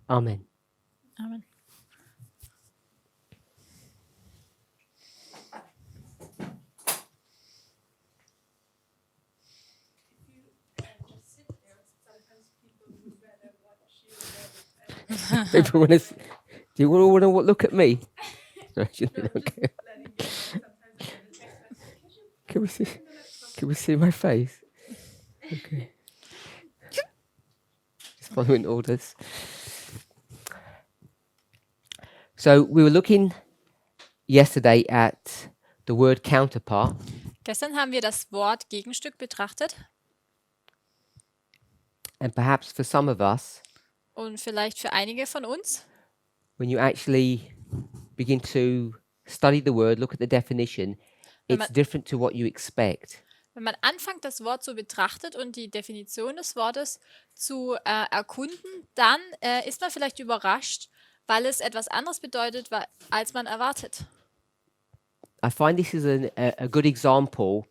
Amen. Amen. People want to. Do you all want to look at me? Okay. Can we see? Can we see my face? Okay. Just following orders. So we were looking yesterday at the word counterpart, Gestern haben wir das Wort Gegenstück betrachtet and perhaps for some of us, und vielleicht für einige von uns, when you actually begin to study the word, look at the definition, Wenn it's man- different to what you expect. wenn man anfängt, das Wort so betrachtet und die Definition des Wortes zu erkunden, dann ist man vielleicht überrascht, weil es etwas anderes bedeutet, als man erwartet. I find this is a good example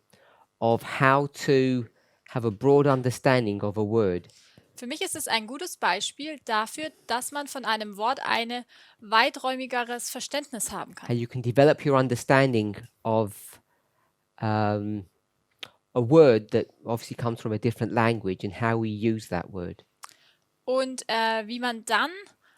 of how to have a broad understanding of a word. Für mich ist es ein gutes Beispiel dafür, dass man von einem Wort ein weiträumigeres Verständnis haben How kann. you can develop your understanding of a word that obviously comes from a different language and how we use that word. Und wie man dann,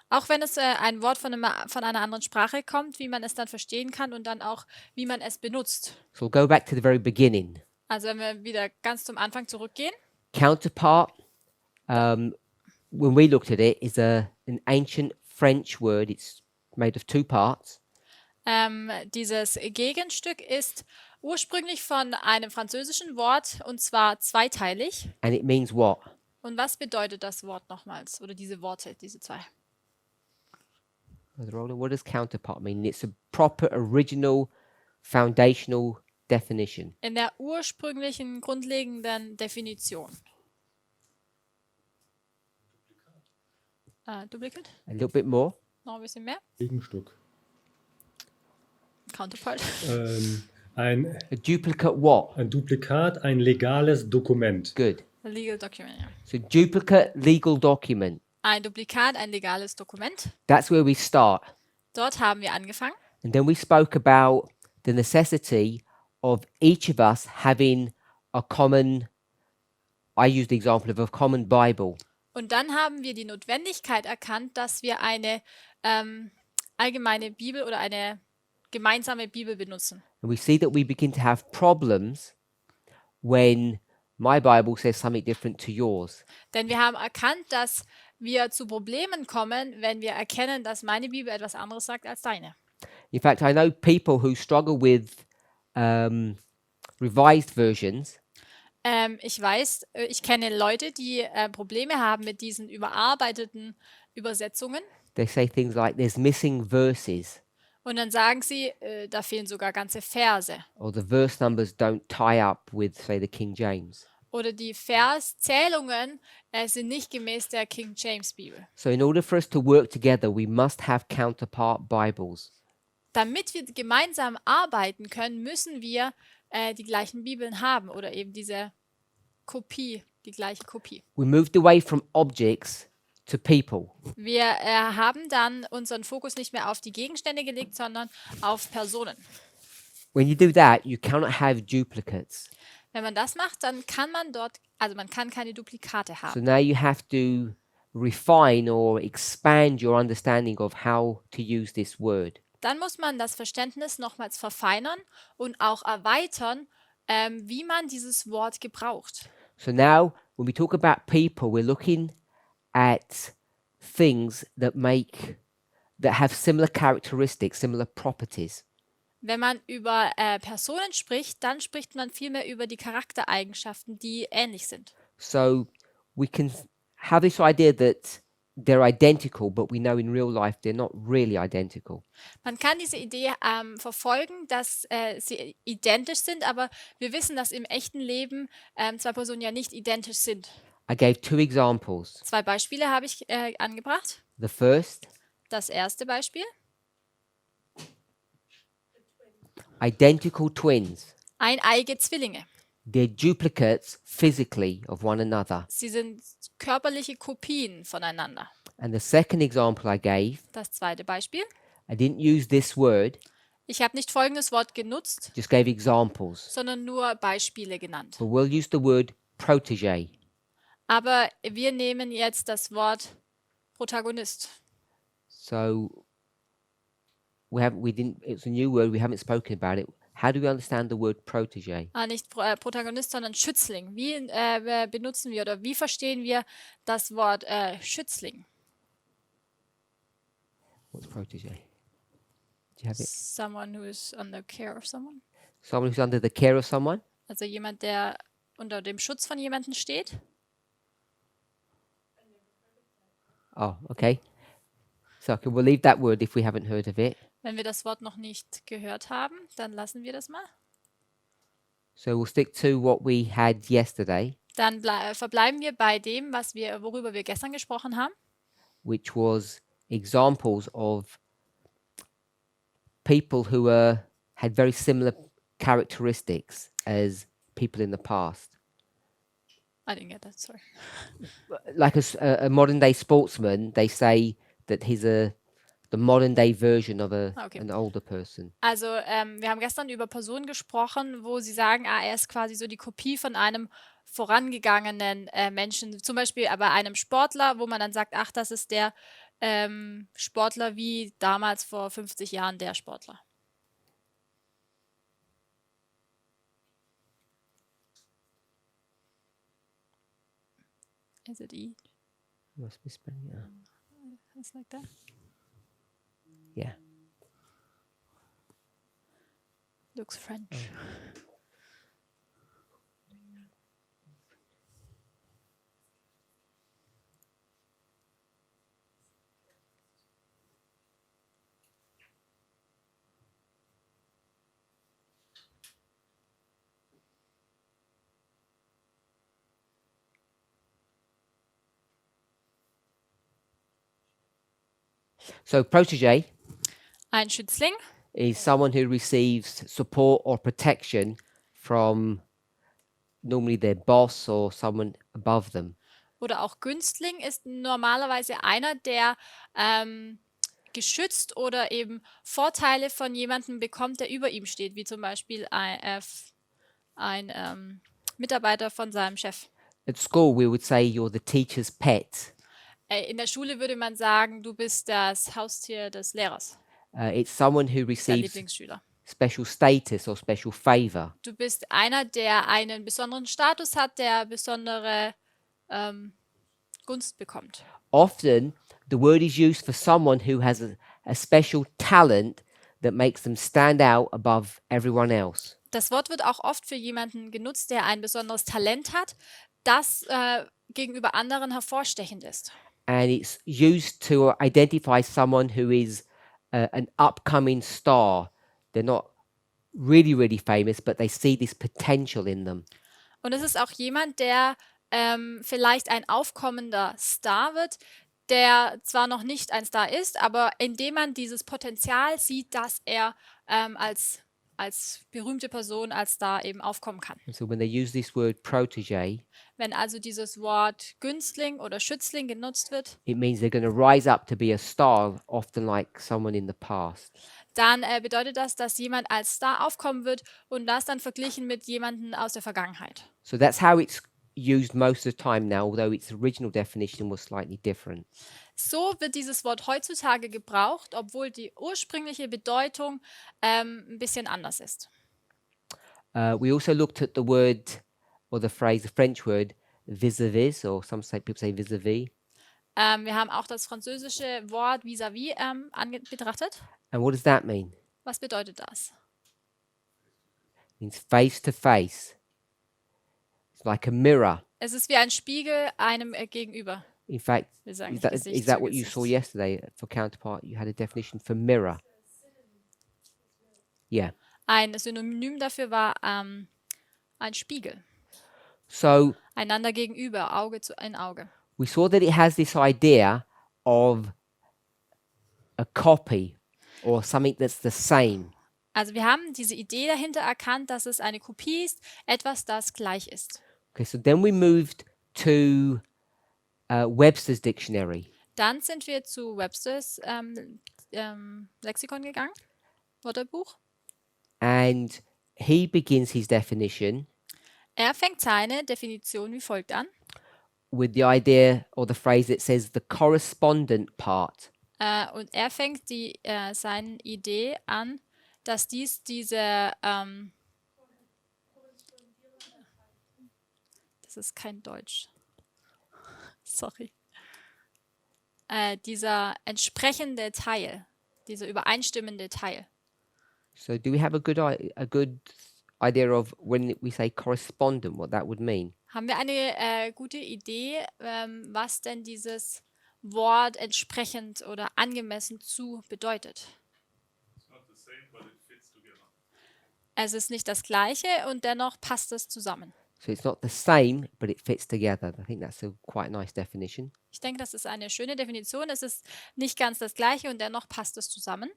auch wenn es ein Wort von einer anderen Sprache kommt, wie man es dann verstehen kann und dann auch, wie man es benutzt. So we'll go back to the very beginning. Also wenn wir wieder ganz zum Anfang zurückgehen. Counterpart, when we looked at it, is an ancient French word. It's made of two parts. Dieses Gegenstück ist ursprünglich von einem französischen Wort und zwar zweiteilig. And it means what? Und was bedeutet das Wort nochmals? Oder diese Worte, diese zwei? Brother Roland, what does counterpart mean? It's a proper, original, foundational definition. In der ursprünglichen, grundlegenden Definition. Duplicate? A little bit more. Noch ein bisschen mehr? Gegenstück. Counterpart. Ein A duplicate what? Duplikat, ein legales Dokument. Good. A legal document, ja. So duplicate legal document. Ein Duplikat, ein legales Dokument. That's where we start. Dort haben wir angefangen. And then we spoke about the necessity of each of us having a common, I used the example of a common Bible. Und dann haben wir die Notwendigkeit erkannt, dass wir eine allgemeine Bibel oder eine gemeinsame Bibel benutzen. And we see that we begin to have problems when my Bible says something different to yours. Denn wir haben erkannt, dass wir zu Problemen kommen, wenn wir erkennen, dass meine Bibel etwas anderes sagt als deine. In fact, I know people who struggle with revised versions Ich kenne Leute, die Probleme haben mit diesen überarbeiteten Übersetzungen. They say things like there's missing verses Und dann sagen sie, da fehlen sogar ganze Verse. or the verse numbers don't tie up with, say, the King James. Oder die Verszählungen sind nicht gemäß der King James Bibel. So in order for us to work together, we must have counterpart Bibles. Damit wir gemeinsam arbeiten können, müssen wir die gleichen Bibeln haben oder eben diese Kopie, die gleiche Kopie. We moved away from objects to people. Wir haben dann unseren Fokus nicht mehr auf die Gegenstände gelegt, sondern auf Personen. When you do that, you cannot have duplicates. Wenn man das macht, dann kann man man kann keine Duplikate So haben. now you have to refine or expand your understanding of how to use this word. Dann muss man das Verständnis nochmals verfeinern und auch erweitern, wie man dieses Wort gebraucht. So now, when we talk about people, we're looking at things that have similar characteristics, similar properties. Wenn man über Personen spricht, dann spricht man vielmehr über die Charaktereigenschaften, die ähnlich sind. So we can have this idea that they're identical, but we know in real life they're not really identical. Man kann diese Idee verfolgen, dass sie identisch sind, aber wir wissen, dass im echten Leben zwei Personen ja nicht identisch sind. I gave two examples. 2 Beispiele habe ich angebracht. The first, Das erste Beispiel: identical twins. eineige Zwillinge. They're duplicates physically of one another. Sie sind körperliche Kopien voneinander. And the second example I gave, Das zweite Beispiel. I didn't use this word, Ich habe nicht folgendes Wort genutzt, just gave examples. sondern nur Beispiele genannt. But we'll use the word protege. Aber wir nehmen jetzt das Wort Protagonist. So it's a new word, we haven't spoken about it. How do we understand the word protege? Nicht Protagonist, sondern Schützling. Wie benutzen wir oder wie verstehen wir das Wort Schützling? What's protege? Do you have it? Someone who is under care of someone. Someone who's under the care of someone? Also jemand, der unter dem Schutz von jemandem steht. Oh, okay. So we'll leave that word if we haven't heard of it. Wenn wir das Wort noch nicht gehört haben, dann lassen wir das mal. So we'll stick to what we had yesterday, Dann verbleiben wir bei dem, worüber wir gestern gesprochen haben. which was examples of people who had very similar characteristics as people in the past. I didn't get that, sorry. Like a modern day sportsman, they say that he's the modern day version of Okay. an older person. Also wir haben gestern über Personen gesprochen, wo sie sagen, er ist quasi so die Kopie von einem vorangegangenen Menschen. Zum Beispiel bei einem Sportler, wo man dann sagt, ach, das ist der Sportler wie damals vor 50 Jahren der Sportler. Is it E? Must be spelling it out. It's like that. Yeah. Looks French. So protege Ein Schützling is someone who receives support or protection from normally their boss or someone above them. oder auch Günstling ist normalerweise einer, der geschützt oder eben Vorteile von jemandem bekommt, der über ihm steht, wie zum Beispiel ein Mitarbeiter von seinem Chef. At school, we would say you're the teacher's pet. In der Schule würde man sagen, du bist das Haustier des Lehrers, It's someone who der receives Lieblingsschüler. special status or special favor. Du bist einer, der einen besonderen Status hat, der besondere Gunst bekommt. Often, the word is used for someone who has a special talent that makes them stand out above everyone else. Das Wort wird auch oft für jemanden genutzt, der ein besonderes Talent hat, das gegenüber anderen hervorstechend ist. And it's used to identify someone who is an upcoming star. They're not really, really famous, but they see this potential in them. Und es ist auch jemand, der vielleicht ein aufkommender Star wird, der zwar noch nicht ein Star ist, aber indem man dieses Potenzial sieht, dass er als berühmte Person, als Star eben aufkommen kann. And so when they use this word protege, Wenn also dieses Wort Günstling oder Schützling genutzt wird, it means they're going to rise up to be a star, often like someone in the past. dann bedeutet das, dass jemand als Star aufkommen wird und das dann verglichen mit jemandem aus der Vergangenheit. So that's how it's used most of the time now, although its original definition was slightly different. So wird dieses Wort heutzutage gebraucht, obwohl die ursprüngliche Bedeutung ein bisschen anders ist. We also looked at the word or the phrase, the French word vis-a-vis, or people say vis-a-vis. Wir haben auch das französische Wort vis-à-vis betrachtet. And what does that mean? Was bedeutet das? It means face to face. It's like a mirror. Es ist wie ein Spiegel einem gegenüber. In fact, Wir sagen is that, Gesicht is that zu what you Gesicht. saw yesterday for Counterpart? You had a definition for mirror. Yeah. Ein Synonym dafür war ein Spiegel. So Einander gegenüber, Auge in Auge. we saw that it has this idea of a copy or something that's the same. Also wir haben diese Idee dahinter erkannt, dass es eine Kopie ist, etwas, das gleich ist. Okay, so then we moved to Webster's dictionary. Dann sind wir zu Websters Lexikon gegangen, Wörterbuch. And he begins his definition Er fängt seine Definition wie folgt an. with the idea or the phrase that says the correspondent part. Und er fängt seine Idee an, dass diese, das ist kein Deutsch, sorry, dieser entsprechende Teil, dieser übereinstimmende Teil. So do we have a good idea of when we say correspondent, what that would mean? Haben wir eine gute Idee, was denn dieses Wort entsprechend oder angemessen zu bedeutet? Es ist nicht das Gleiche und dennoch passt es zusammen. So it's not the same, but it fits together. I think that's a quite nice definition. Ich denke, das ist eine schöne Definition. Es ist nicht ganz das Gleiche und dennoch passt es zusammen.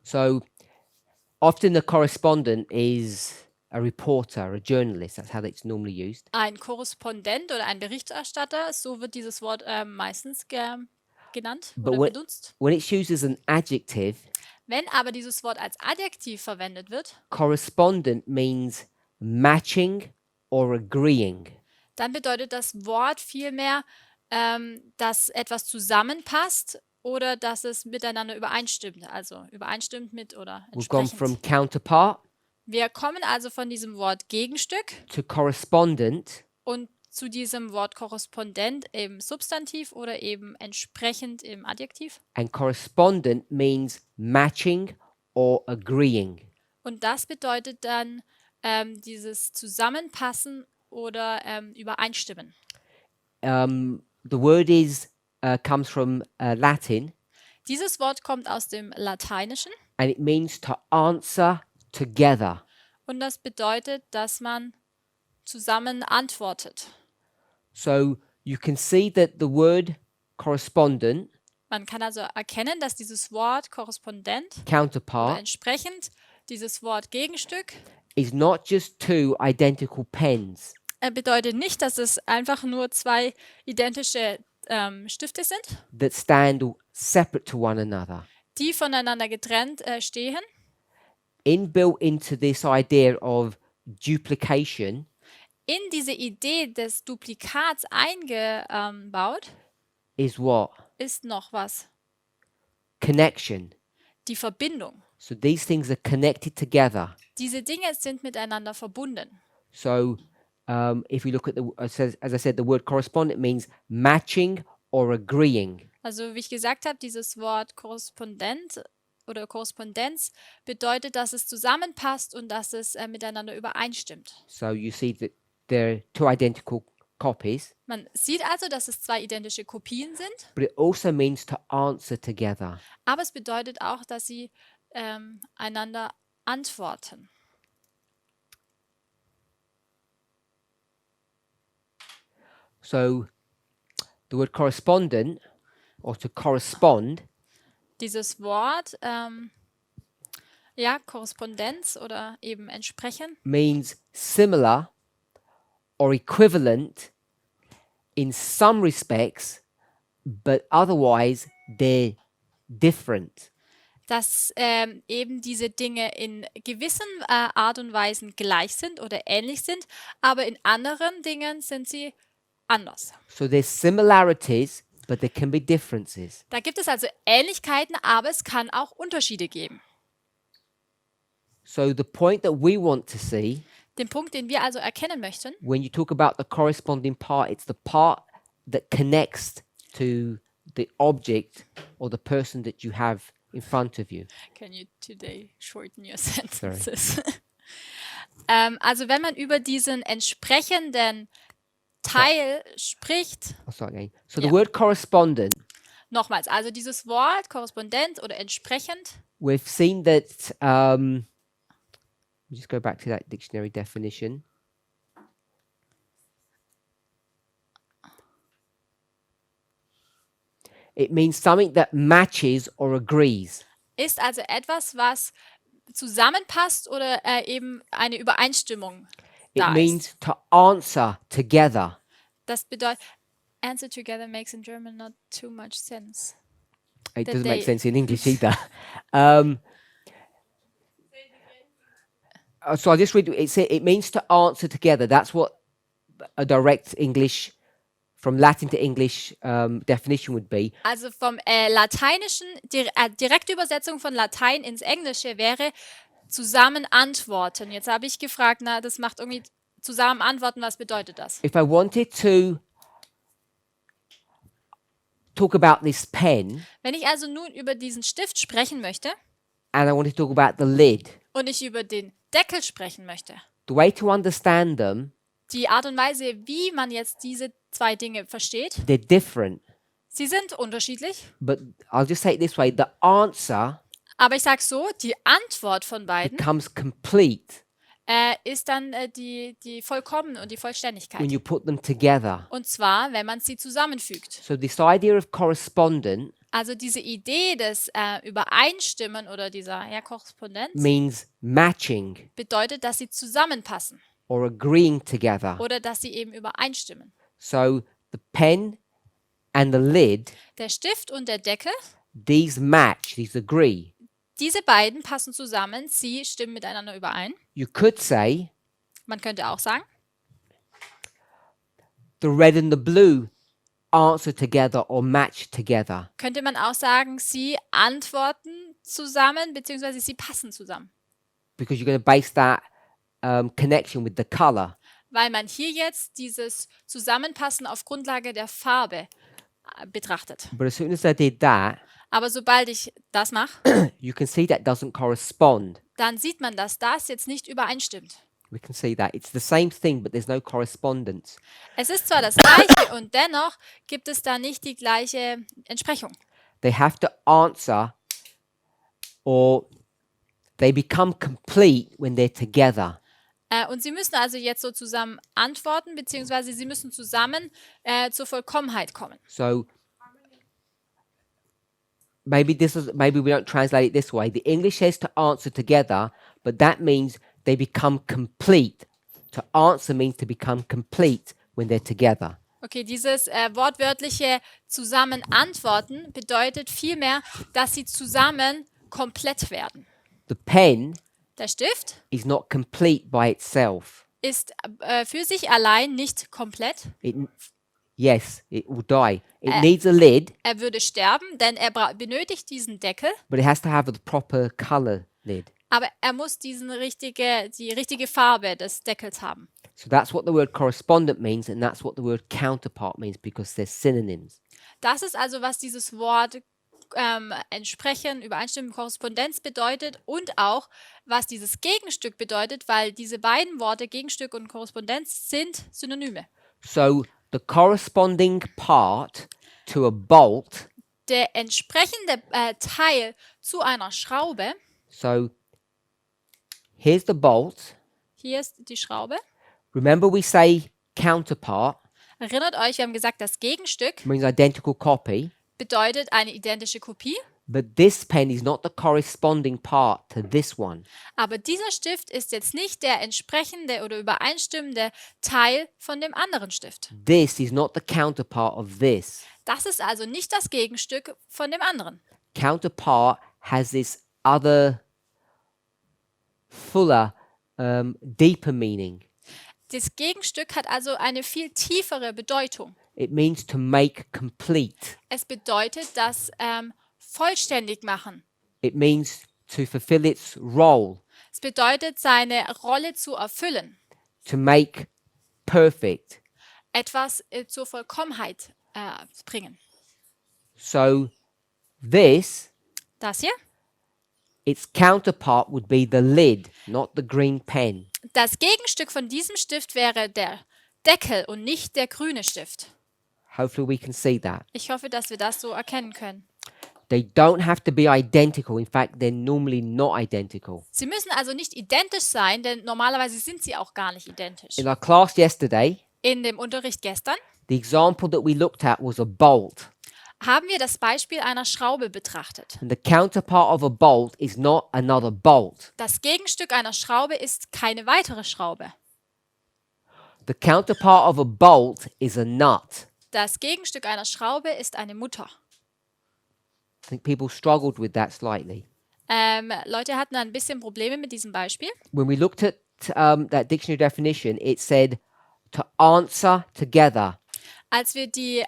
So often the correspondent is a reporter, a journalist. That's how it's normally used. Ein Korrespondent oder ein Berichterstatter, so wird dieses Wort meistens genannt But oder benutzt. when it's used as an adjective, Wenn aber dieses Wort als Adjektiv verwendet wird, correspondent means matching or agreeing. dann bedeutet das Wort vielmehr, dass etwas zusammenpasst oder dass es miteinander übereinstimmt. Also übereinstimmt mit oder We've gone entsprechend. from counterpart Wir kommen also von diesem Wort Gegenstück to correspondent und zu diesem Wort Korrespondent im Substantiv oder eben entsprechend im Adjektiv. and correspondent means matching or agreeing. Und das bedeutet dann dieses Zusammenpassen oder Übereinstimmen. The word comes from Latin, Dieses Wort kommt aus dem Lateinischen and it means to answer together. und das bedeutet, dass man zusammen antwortet. So you can see that the word correspondent, Man kann also erkennen, dass dieses Wort Korrespondent oder counterpart, entsprechend dieses Wort Gegenstück is not just two identical pens. bedeutet nicht, dass es einfach nur zwei identische Stifte sind, That stand separate to one another. die voneinander getrennt stehen. Inbuilt into this idea of duplication In diese Idee des Duplikats eingebaut is what? ist noch was, Connection. die Verbindung. So these things are connected together. Diese Dinge sind miteinander verbunden. So if we look at as I said, the word correspondent means matching or agreeing. Also wie ich gesagt habe, dieses Wort Korrespondent oder Korrespondenz bedeutet, dass es zusammenpasst und dass es miteinander übereinstimmt. So you see that there are two identical copies, Man sieht also, dass es zwei identische Kopien sind, but it also means to answer together. aber es bedeutet auch, dass sie einander antworten. So the word correspondent or to correspond Dieses Wort, ja, Korrespondenz oder eben entsprechen, means similar or equivalent in some respects, but otherwise they're different. dass eben diese Dinge in gewissen Art und Weisen gleich sind oder ähnlich sind, aber in anderen Dingen sind sie anders. So there's similarities, but there can be differences. Da gibt es also Ähnlichkeiten, aber es kann auch Unterschiede geben. So the point that we want to see Den Punkt, den wir also erkennen möchten, when you talk about the corresponding part, it's the part that connects to the object or the person that you have in front of you. can you today shorten your sentences? Also wenn man über diesen entsprechenden Teil spricht, I'll start again. So the Yeah. word correspondent, nochmals, also dieses Wort Korrespondent oder entsprechend, we've seen that, just go back to that dictionary definition. It means something that matches or agrees. ist also etwas, was zusammenpasst oder eben eine Übereinstimmung It da ist. means to answer together. Das bedeutet, answer together makes in German not too much sense. It That doesn't make they- sense in English either. So I'll just read it means to answer together. That's what a direct English from Latin to English definition would be. Also vom Lateinischen, direkte Übersetzung von Latein ins Englische wäre zusammen antworten. Jetzt habe ich gefragt, na, das macht irgendwie zusammen antworten, was bedeutet das? If I wanted to talk about this pen Wenn ich also nun über diesen Stift sprechen möchte and I wanted to talk about the lid, und ich über den Deckel sprechen möchte, the way to understand them, die Art und Weise, wie man jetzt diese zwei Dinge versteht, they're different. sie sind unterschiedlich. But I'll just say it this way: the answer Aber ich sage so, die Antwort von beiden becomes complete ist dann die Vollkommen und die Vollständigkeit. when you put them together. Und zwar, wenn man sie zusammenfügt. So this idea of correspondent Also diese Idee des Übereinstimmen oder dieser Korrespondenz means matching bedeutet, dass sie zusammenpassen or agreeing together. oder dass sie eben übereinstimmen. So the pen and the lid, Der Stift und der Deckel, these match, these agree. diese beiden passen zusammen, sie stimmen miteinander überein. You could say Man könnte auch sagen, the red and the blue answer together or match together. könnte man auch sagen, sie antworten zusammen, beziehungsweise sie passen zusammen. Because you're going to base that connection with the color. Weil man hier jetzt dieses Zusammenpassen auf Grundlage der Farbe betrachtet. But as soon as I did that, Aber sobald ich das mache, you can see that doesn't correspond. dann sieht man, dass das jetzt nicht übereinstimmt. We can see that. It's the same thing, but there's no correspondence. Es ist zwar das Gleiche und dennoch gibt es da nicht die gleiche Entsprechung. They have to answer or they become complete when they're together. Und sie müssen also jetzt so zusammen antworten, beziehungsweise sie müssen zusammen zur Vollkommenheit kommen. So maybe we don't translate it this way. The English says to answer together, but that means they become complete. To answer means to become complete when they're together. Okay, dieses wortwörtliche zusammen antworten bedeutet vielmehr, dass sie zusammen komplett werden. The pen Der Stift is not complete by itself. ist für sich allein nicht komplett. Yes, it will die. It needs a lid, Er würde sterben, denn er benötigt diesen Deckel, but it has to have the proper color lid. aber er muss die richtige Farbe des Deckels haben. So that's what the word correspondent means, and that's what the word counterpart means because they're synonyms. Das ist also, was dieses Wort entsprechen, übereinstimmen, Korrespondenz bedeutet und auch, was dieses Gegenstück bedeutet, weil diese beiden Worte, Gegenstück und Korrespondenz, sind Synonyme. So the corresponding part to a bolt, Der entsprechende Teil zu einer Schraube, so here's the bolt. hier ist die Schraube. Remember we say counterpart Erinnert euch, wir haben gesagt, das Gegenstück means identical copy, bedeutet eine identische Kopie, but this pen is not the corresponding part to this one. aber dieser Stift ist jetzt nicht der entsprechende oder übereinstimmende Teil von dem anderen Stift. This is not the counterpart of this. Das ist also nicht das Gegenstück von dem anderen. Counterpart has this other fuller, deeper meaning. Das Gegenstück hat also eine viel tiefere Bedeutung. It means to make complete. Es bedeutet das vollständig machen. It means to fulfill its role, Es bedeutet, seine Rolle zu erfüllen, to make perfect. etwas zur Vollkommenheit bringen. So this, Das hier, its counterpart would be the lid, not the green pen. das Gegenstück von diesem Stift wäre der Deckel und nicht der grüne Stift. Hopefully we can see that. Ich hoffe, dass wir das so erkennen können. They don't have to be identical. In fact, they're normally not identical. Sie müssen also nicht identisch sein, denn normalerweise sind sie auch gar nicht identisch. In our class yesterday, In dem Unterricht gestern the example that we looked at was a bolt. haben wir das Beispiel einer Schraube betrachtet. And the counterpart of a bolt is not another bolt. Das Gegenstück einer Schraube ist keine weitere Schraube. The counterpart of a bolt is a nut. Das Gegenstück einer Schraube ist eine Mutter. I think people struggled with that slightly. Leute hatten ein bisschen Probleme mit diesem Beispiel. When we looked at that dictionary definition, it said to answer together. Als wir die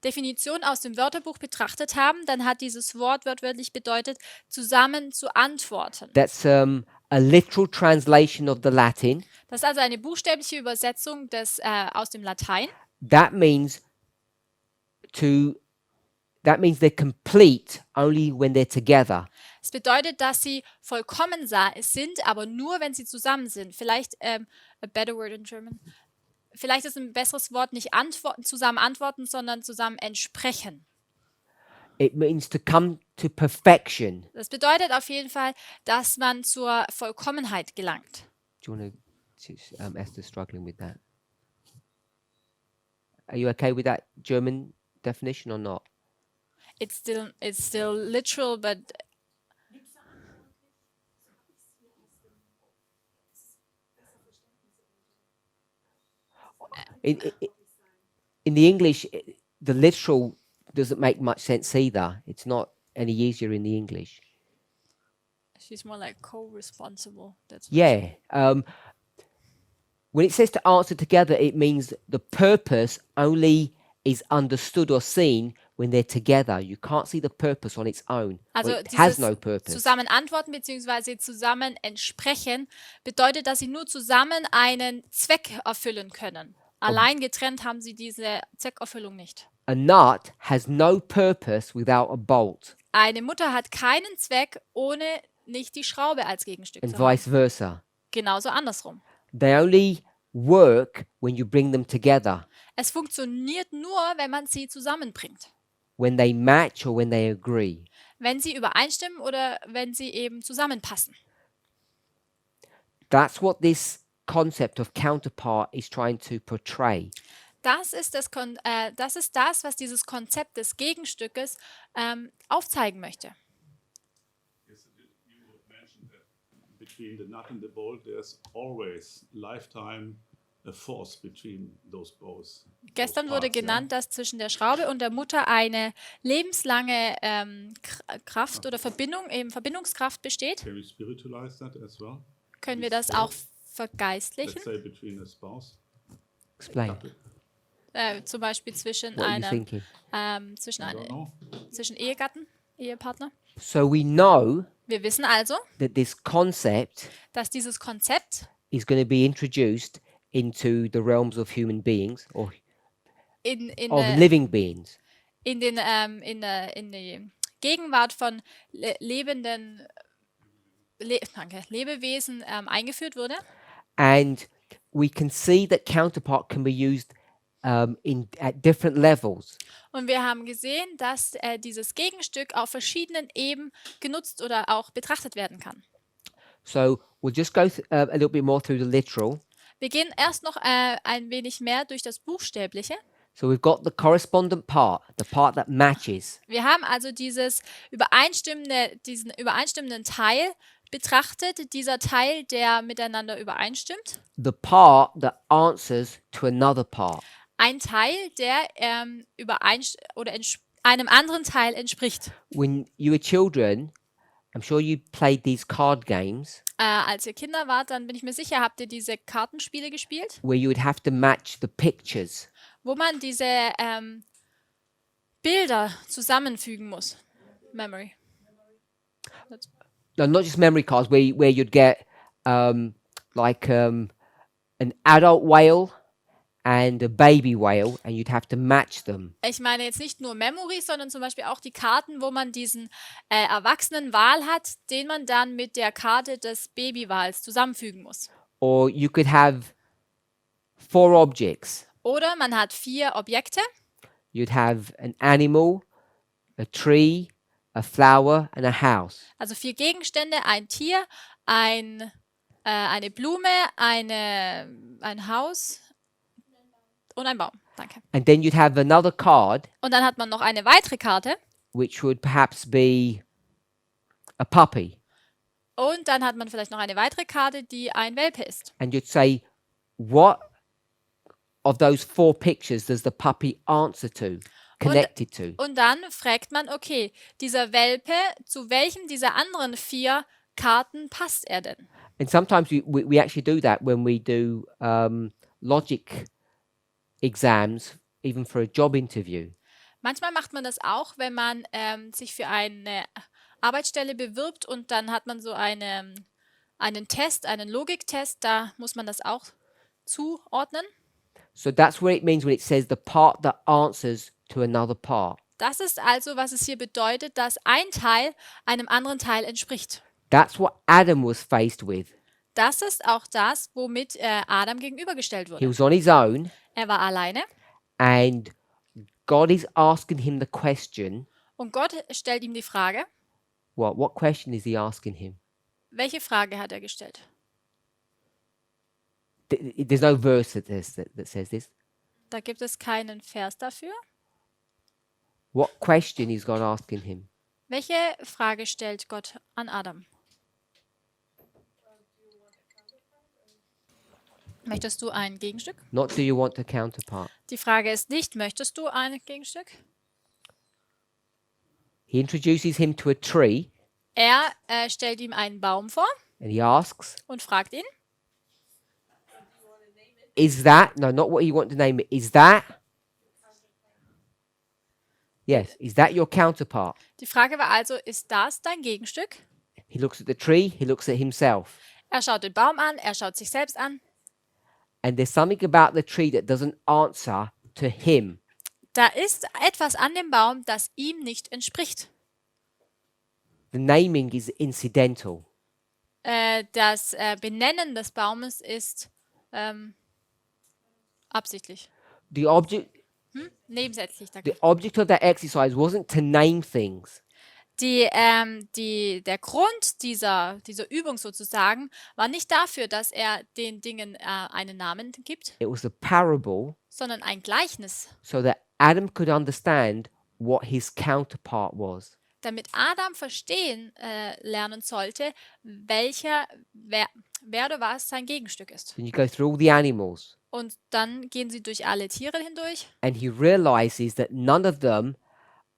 Definition aus dem Wörterbuch betrachtet haben, dann hat dieses Wort wörtlich bedeutet, zusammen zu antworten. That's a literal translation of the Latin. Das ist also eine buchstäbliche Übersetzung aus dem Latein. That means they're complete only when they're together. Es bedeutet, dass sie vollkommen sind, aber nur, wenn sie zusammen sind. Vielleicht a better word in German. Vielleicht ist ein besseres Wort nicht zusammen antworten, sondern zusammen entsprechen. It means to come to perfection. Das bedeutet auf jeden Fall, dass man zur Vollkommenheit gelangt. Do you want to? Esther's struggling with that. Are you okay with that German definition or not? It's still literal, but In the English, the literal doesn't make much sense either. It's not any easier in the English. she's more like co-responsible. That's what Yeah. When it says to answer together, it means the purpose only is understood or seen when they're together. You can't see the purpose on its own. Also It has dieses no purpose. zusammen antworten bzw. zusammen entsprechen bedeutet, dass sie nur zusammen einen Zweck erfüllen können. Allein getrennt haben sie diese Zweckerfüllung nicht. A nut has no purpose without a bolt, Eine Mutter hat keinen Zweck, ohne nicht die Schraube als Gegenstück and zu haben. vice versa. Genauso andersrum. They only work when you bring them together, Es funktioniert nur, wenn man sie zusammenbringt. when they match or when they agree. Wenn sie übereinstimmen oder wenn sie eben zusammenpassen. That's what this concept of counterpart is trying to portray. Das ist das, was dieses Konzept des Gegenstückes aufzeigen möchte. Yes, you mentioned that between the nut and the bolt, there's always lifetime a force between those both. Gestern wurde parts, yeah? genannt, dass zwischen der Schraube und der Mutter eine lebenslange Kraft oder Verbindungskraft besteht. Can we spiritualize that as well? Können wir das auch Let's vergeistlichen? say between a spouse. Explain. couple. Zum Beispiel zwischen What are you thinking? I don't know. zwischen Ehegatten, Ehepartner. So we know Wir wissen also, that this concept dass dieses Konzept is going to be introduced into the realms of human beings or in of living beings. in die Gegenwart von lebenden Lebewesen eingeführt wurde. And we can see that counterpart can be used at different levels. Und wir haben gesehen, dass dieses Gegenstück auf verschiedenen Ebenen genutzt oder auch betrachtet werden kann. So we'll just go a little bit more through the literal. Wir gehen erst noch ein wenig mehr durch das Buchstäbliche. So we've got the correspondent part, the part that matches. Wir haben also diesen übereinstimmenden Teil betrachtet, dieser Teil, der miteinander übereinstimmt. The part that answers to another part. Ein Teil, der einem anderen Teil entspricht. When you were children, I'm sure you played these card games Als ihr Kinder wart, dann bin ich mir sicher, habt ihr diese Kartenspiele gespielt, where you would have to match the pictures. wo man diese Bilder zusammenfügen muss. Memory. No, not just memory cards, where you'd get like an adult whale and a baby whale, and you'd have to match them. Ich meine jetzt nicht nur Memory, sondern zum Beispiel auch die Karten, wo man diesen erwachsenen Wal hat, den man dann mit der Karte des Babywals zusammenfügen muss. Or you could have 4 objects. Oder man hat 4 Objekte. You'd have an animal, a tree, a flower, and a house. Also 4 Gegenstände, ein Tier, eine Blume, ein Haus und ein Baum. Danke. And then you'd have another card, Und dann hat man noch eine weitere Karte which would perhaps be a puppy. und dann hat man vielleicht noch eine weitere Karte, die ein Welpe ist. And you'd say, what of those 4 pictures does the puppy answer to, connected to? Und dann fragt man, okay, dieser Welpe, zu welchem dieser anderen 4 Karten passt er denn? And sometimes we actually do that when we do logic exams, even for a job interview. Manchmal macht man das auch, wenn man sich für eine Arbeitsstelle bewirbt und dann hat man so einen Test, einen Logiktest, da muss man das auch zuordnen. So that's what it means when it says the part that answers to another part. Das ist also, was es hier bedeutet, dass ein Teil einem anderen Teil entspricht. That's what Adam was faced with. Das ist auch das, womit Adam gegenübergestellt He wurde. was on his own, Er war alleine and God is asking him the question. und Gott stellt ihm die Frage. What question is he asking him? Welche Frage hat er gestellt? There's no verse that says this. Da gibt es keinen Vers dafür. What question is God asking him? Welche Frage stellt Gott an Adam? Möchtest du ein Gegenstück? Not do you want a counterpart? Die Frage ist nicht, möchtest du ein Gegenstück? He introduces him to a tree Er stellt ihm einen Baum vor and he asks, und fragt ihn, is that, no, not what you want to name it, is that, yes, is that your counterpart? die Frage war also, ist das dein Gegenstück? He looks at the tree, he looks at himself. Er schaut den Baum an, er schaut sich selbst an. And there's something about the tree that doesn't answer to him. Da ist etwas an dem Baum, das ihm nicht entspricht. The naming is incidental. Das Benennen des Baumes ist absichtlich. The object Nebensätzlich. Danke. the object of that exercise wasn't to name things. Der Grund dieser Übung sozusagen war nicht dafür, dass er den Dingen einen Namen gibt, It was a parable sondern ein Gleichnis, so that Adam could understand what his counterpart was. damit Adam verstehen lernen sollte, wer oder was sein Gegenstück ist. So you go through all the animals, Und dann gehen sie durch alle Tiere hindurch and he realizes that none of them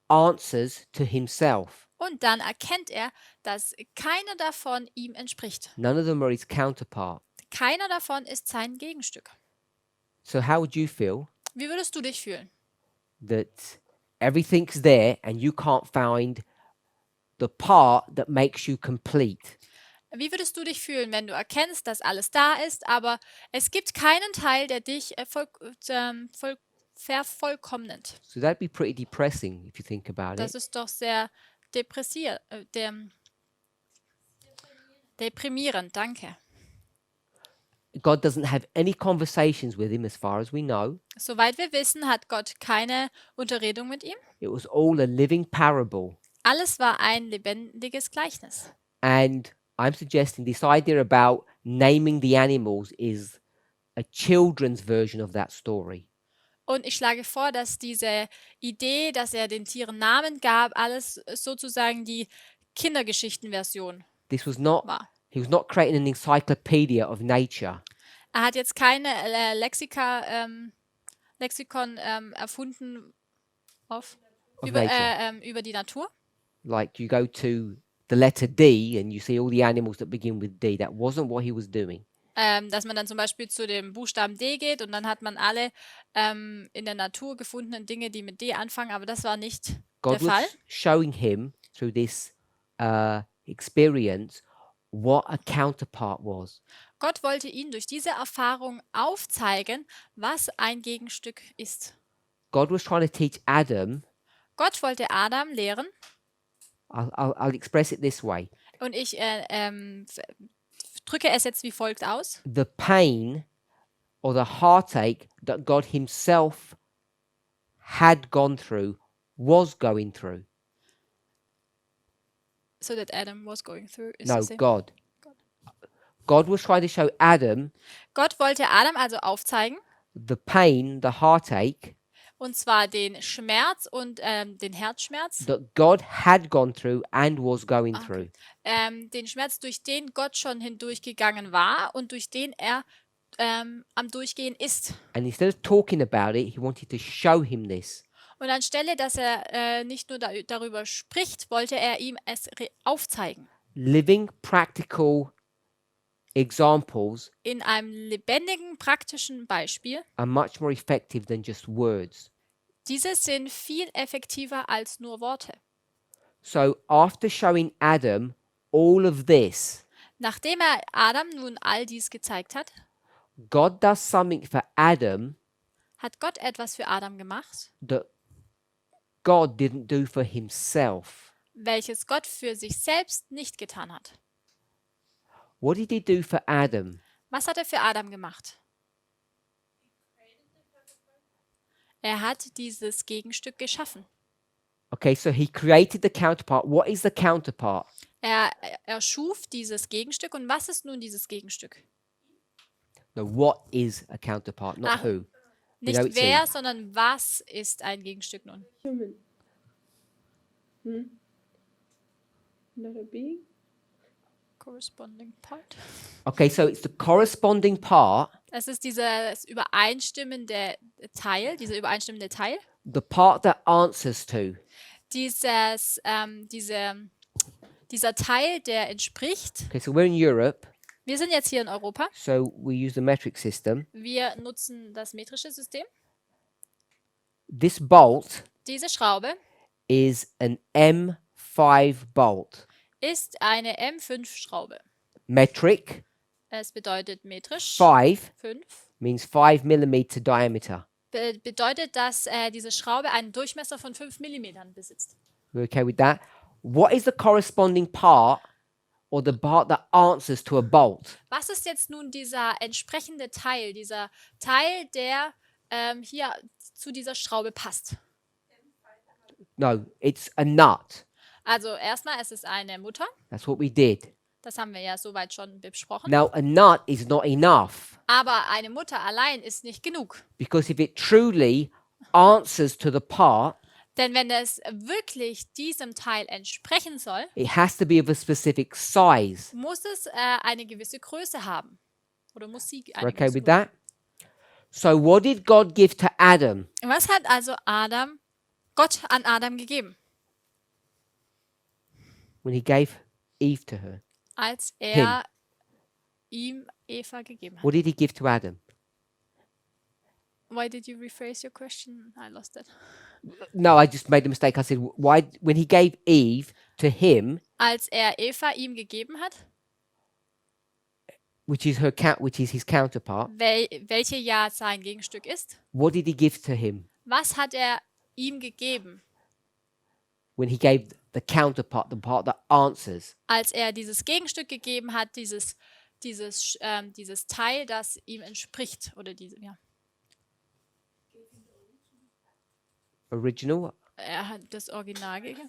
answers to himself. und dann erkennt er, dass keiner davon ihm entspricht. None of them are his counterpart. Keiner davon ist sein Gegenstück. So how would you feel Wie würdest du dich fühlen? that everything's there and you can't find the part that makes you complete? Wie würdest du dich fühlen, wenn du erkennst, dass alles da ist, aber es gibt keinen Teil, der dich vervollkommnet? So that'd be pretty depressing if you think about Das it. ist doch sehr deprimierend, danke. God doesn't have any conversations with him as far as we know. Soweit wir wissen, hat Gott keine Unterredung mit ihm. It was all a living parable. Alles war ein lebendiges Gleichnis. And I'm suggesting this idea about naming the animals is a children's version of that story. Und ich schlage vor, dass diese Idee, dass er den Tieren Namen gab, alles sozusagen die Kindergeschichtenversion This was not, war. he was not creating an encyclopedia of nature. Er hat jetzt keine Lexikon erfunden Of über, nature. über die Natur. Like you go to the letter D and you see all the animals that begin with D. That wasn't what he was doing. Dass man dann zum Beispiel zu dem Buchstaben D geht und dann hat man alle in der Natur gefundenen Dinge, die mit D anfangen, aber das war nicht God der Fall. was showing him through this experience what a counterpart was. Gott wollte ihn durch diese Erfahrung aufzeigen, was ein Gegenstück ist. God was trying to teach Adam, Gott wollte Adam lehren, I'll express it this way, und ich drücke es jetzt wie folgt aus. the pain or the heartache that God himself had gone through, was going through. So that Adam was going through. Is No, the same. God. God was trying to show Adam Gott wollte Adam also aufzeigen, the pain, the heartache und zwar den Schmerz und den Herzschmerz, that God had gone through and was going through. den Schmerz, durch den Gott schon hindurchgegangen war und durch den er am Durchgehen ist. And instead of talking about it, he wanted to show him this. Und anstelle, dass er nicht nur darüber spricht, wollte er ihm es aufzeigen. Living practical examples In einem lebendigen, praktischen Beispiel. are much more effective than just words. Diese sind viel effektiver als nur Worte. So after showing Adam all of this, Nachdem er Adam nun all dies gezeigt hat, God does something for Adam hat Gott etwas für Adam gemacht, that God didn't do for himself. welches Gott für sich selbst nicht getan hat. What did he do for Adam? Was hat er für Adam gemacht? Er hat dieses Gegenstück geschaffen. Okay, so he created the counterpart. What is the counterpart? Er erschuf dieses Gegenstück. Und was ist nun dieses Gegenstück? No, what is a counterpart, not Ach, who. Nicht know it's wer, in. sondern was ist ein Gegenstück nun? Human. Not a being? Corresponding part. Okay, so it's the corresponding part, Es ist dieses übereinstimmende Teil, the part that answers to. dieser Teil, der entspricht. Okay, so we're in Europe, Wir sind jetzt hier in Europa. so we use the metric system. Wir nutzen das metrische System. This bolt Diese Schraube is an M5 bolt. ist eine M5-Schraube. Metric, Es bedeutet metrisch 5 5. means 5 millimeter diameter. Bedeutet, dass diese Schraube einen Durchmesser von 5 mm besitzt. We're okay with that? What is the corresponding part or the part that answers to a bolt? Was ist jetzt nun dieser entsprechende Teil, dieser Teil, der hier zu dieser Schraube passt? No, it's a nut. Also erstmal, es ist eine Mutter. That's what we did. Das haben wir ja soweit schon besprochen. Now, a nut is not enough Aber eine Mutter allein ist nicht genug. because if it truly answers to the part, Denn wenn es wirklich diesem Teil entsprechen soll, it has to be of a specific size. muss es eine gewisse Größe haben. Oder muss sie We're eine okay gewisse with Größe. that? So, what did God give to Adam? Was hat also Gott an Adam gegeben, When he gave Eve to her? als er ihm Eva gegeben hat? What did he give to Adam? Why did you rephrase your question? I lost it. No, I just made a mistake. I said, why, when he gave Eve to him, Als er Eva ihm gegeben hat, which is his counterpart, welche ja sein Gegenstück ist, what did he give to him? was hat er ihm gegeben, When he gave the counterpart, the part that answers. als er dieses Gegenstück gegeben hat, dieses Teil, das ihm entspricht, oder ja. Original? Er hat das Original gegeben.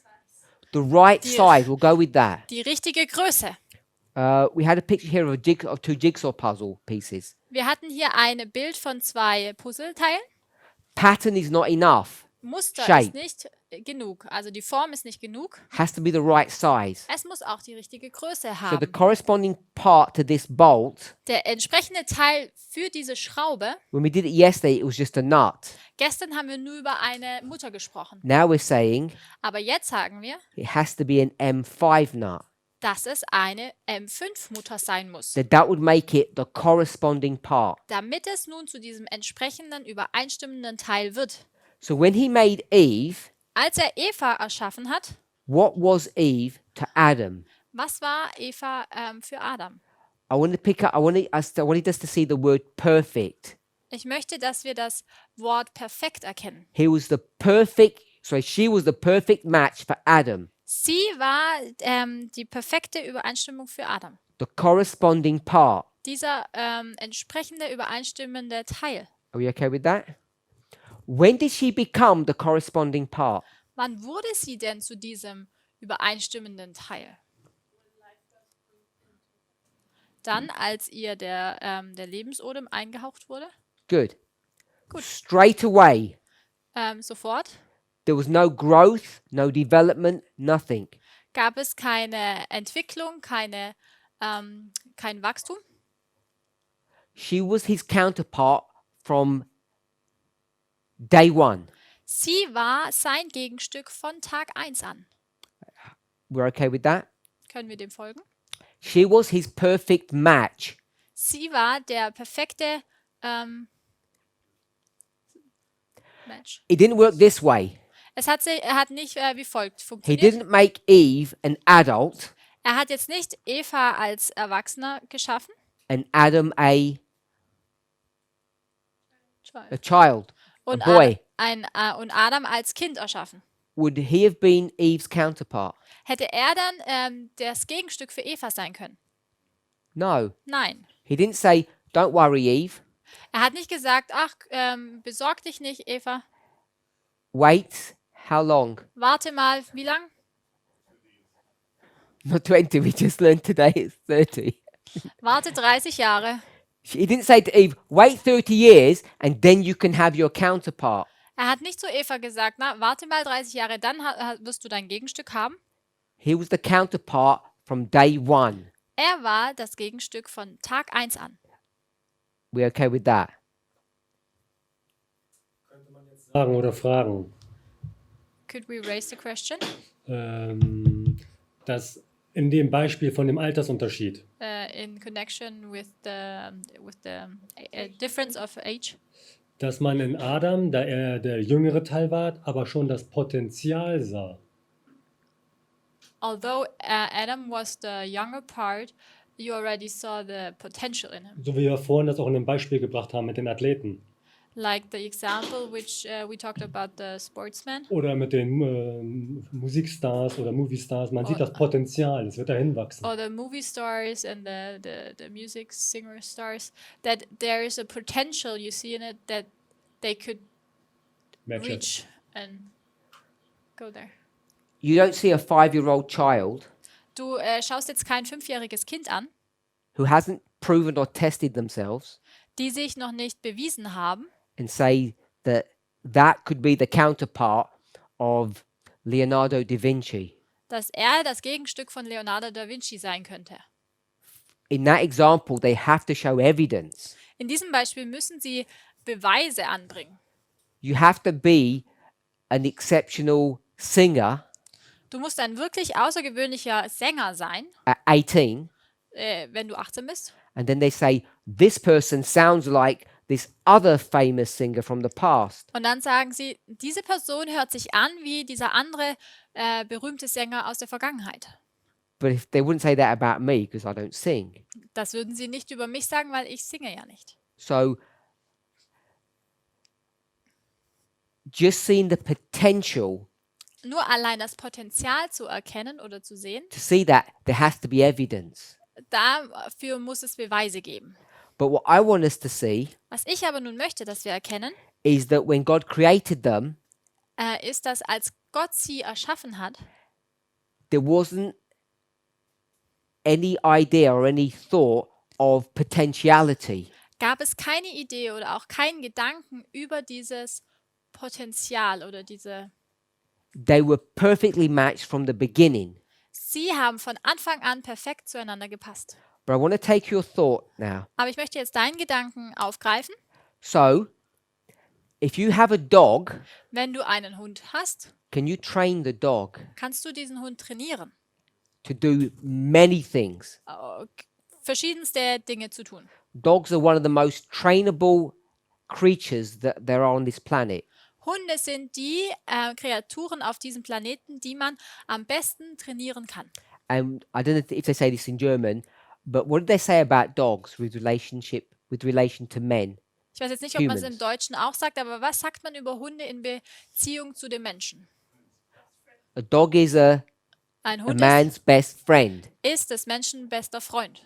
The right Die- size, we'll go with that. Die richtige Größe. We had a picture here of two jigsaw puzzle pieces. Wir hatten hier ein Bild von 2 Puzzleteilen. Pattern is not enough. Muster Shape. ist nicht genug. Also die Form ist nicht genug. Has to be the right size. Es muss auch die richtige Größe So the haben. corresponding part to this bolt, Der entsprechende Teil für diese Schraube. when we did it yesterday, it was just a nut. Gestern haben wir nur über eine Mutter gesprochen. Now we're saying Aber jetzt sagen wir, it has to be an M5 nut. dass es eine M5-Mutter sein muss. That would make it the corresponding part. Damit es nun zu diesem entsprechenden, übereinstimmenden Teil wird. So when he made Eve, Als er Eva erschaffen hat, what was Eve to Adam? was war Eva für Adam? I wanted us to see the word perfect. Ich möchte, dass wir das Wort perfekt erkennen. She was the perfect match for Adam. Sie war die perfekte Übereinstimmung für Adam. The corresponding part. Dieser entsprechende, übereinstimmende Teil. Are we okay with that? When did she become the corresponding part? Wann wurde sie denn zu diesem übereinstimmenden Teil? Dann, als ihr der Lebensodem eingehaucht wurde? Good. Gut. Straight away. Sofort There was no growth, no development, nothing. gab es keine Entwicklung, kein Wachstum. She was his counterpart from day one. Sie war sein Gegenstück von Tag 1 an. We're okay with that? Können wir dem folgen? She was his perfect match. Sie war der perfekte Match. It didn't work this way. Er hat nicht wie folgt He funktioniert. didn't make Eve an adult Er hat jetzt nicht Eva als Erwachsener geschaffen, and Adam a Child. child, und, a boy. und Adam als Kind erschaffen. Would he have been Eve's counterpart? Hätte er dann das Gegenstück für Eva sein können? No. Nein. He didn't say, don't worry, Eve. Er hat nicht gesagt, ach, besorg dich nicht, Eva. Wait, how long? Warte mal, wie lang? Not 20, we just learned today it's 30. Warte 30 Jahre. He didn't say to Eve, wait 30 years and then you can have your counterpart. Er hat nicht zu Eva gesagt, na, warte mal 30 Jahre, dann wirst du dein Gegenstück haben. He was the counterpart from day one. Er war das Gegenstück von Tag 1 an. We okay with that? Sagen oder fragen. Could we raise the question? Das in dem Beispiel von dem Altersunterschied. In connection with the difference of age. Dass man in Adam, da er der jüngere Teil war, aber schon das Potenzial sah. Although Adam was the younger part, you already saw the potential in him. So wie wir vorhin das auch in einem Beispiel gebracht haben mit den Athleten. Like the example which we talked about the sportsman. Oder mit den Musikstars oder Moviestars. Man sieht das Potenzial, es wird dahin wachsen. Or the movie stars and the music singer stars, that there is a potential you see in it that they could Match it. reach and go there. You don't see a 5-year-old child Du schaust jetzt kein 5-jähriges Kind an, who hasn't proven or tested themselves die sich noch nicht bewiesen haben and say that that could be the counterpart of Leonardo da Vinci. dass er das Gegenstück von Leonardo da Vinci sein könnte. In that example, they have to show evidence. In diesem Beispiel müssen sie Beweise anbringen. You have to be an exceptional singer Du musst ein wirklich außergewöhnlicher Sänger sein, at 18, wenn du 18 bist. and then they say, this person sounds like this other famous singer from the past. Und dann sagen sie, diese Person hört sich an wie dieser andere berühmte Sänger aus der Vergangenheit. But if they wouldn't say that about me because I don't sing. Das würden sie nicht über mich sagen, weil ich singe ja nicht. So just seeing the potential Nur allein das Potenzial zu erkennen oder zu sehen, to see that there has to be evidence. dafür muss es Beweise geben. But what I want us to see Was ich aber nun möchte, dass wir erkennen, is that when God created them, ist, dass als Gott sie erschaffen hat, there wasn't any idea or any thought of potentiality. gab es keine Idee oder auch keinen Gedanken über dieses Potenzial oder diese. They were perfectly matched from the beginning. Sie haben von Anfang an perfekt zueinander gepasst. But I want to take your thought now. Aber ich möchte jetzt deinen Gedanken aufgreifen. So, if you have a dog, Wenn du einen Hund hast, can you train the dog kannst du diesen Hund trainieren, to do many things? verschiedenste Dinge zu tun. Dogs are one of the most trainable creatures that there are on this planet. Hunde sind die Kreaturen auf diesem Planeten, die man am besten trainieren kann. And I don't know if they say this in German, but what did they say about dogs with relation to men? Ich weiß jetzt nicht, ob man es im Humans. Deutschen auch sagt, aber was sagt man über Hunde in Beziehung zu den Menschen? A dog is a Ein a Hund man's best friend. ist des Menschen bester Freund.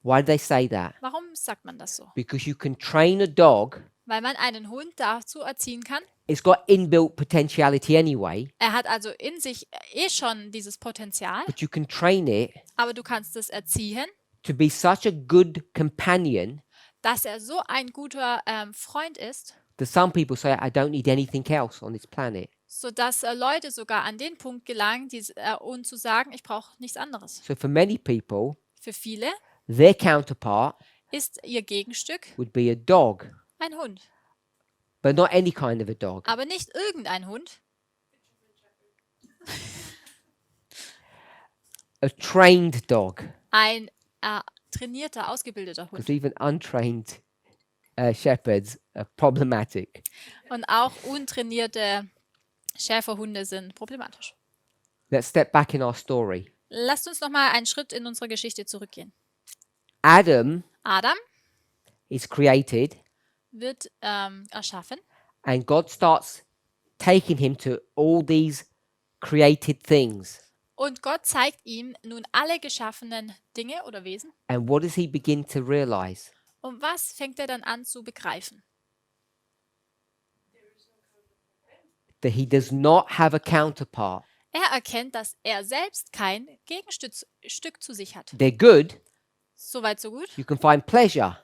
Why do they say that? Warum sagt man das so? Because you can train a dog. Weil man einen Hund dazu erziehen kann. It's got inbuilt potentiality anyway, Er hat also in sich schon dieses Potenzial, but you can train it aber du kannst es erziehen, to be such a good companion dass er so ein guter Freund ist, that some people say, I don't need anything else on this planet. sodass Leute sogar an den Punkt gelangen, und zu sagen, ich brauche nichts anderes. So for many people, Für viele their counterpart ist ihr Gegenstück would be a dog, ein Hund. but not any kind of a dog. Aber nicht irgendein Hund, A trained dog, ein trainierter, ausgebildeter because Hund. even untrained shepherds are problematic. Und auch untrainierte Schäferhunde sind problematisch. Let's step back in our story. Lasst uns nochmal einen Schritt in unsere Geschichte zurückgehen. Adam Adam is created, wird erschaffen and God starts taking him to all these created things. und Gott zeigt ihm nun alle geschaffenen Dinge oder Wesen. And what does he begin to realize? Und was fängt er dann an zu begreifen? That he does not have a counterpart. Er erkennt, dass er selbst kein Gegenstück zu sich hat. They're good, Soweit so gut. you can find pleasure,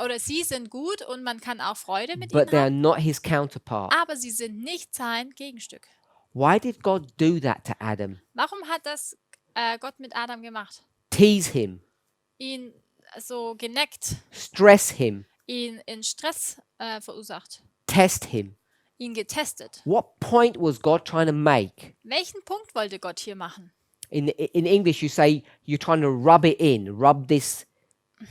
Oder sie sind gut und man kann auch Freude mit but ihnen they are haben, not his counterpart. aber sie sind nicht sein Gegenstück. Why did God do that to Adam? Warum hat das Gott mit Adam gemacht? Tease him, Ihn so geneckt, stress him, ihn in Stress verursacht, test him. ihn getestet. What point was God trying to make? Welchen Punkt wollte Gott hier machen? In English, you say you're trying to rub it in, rub this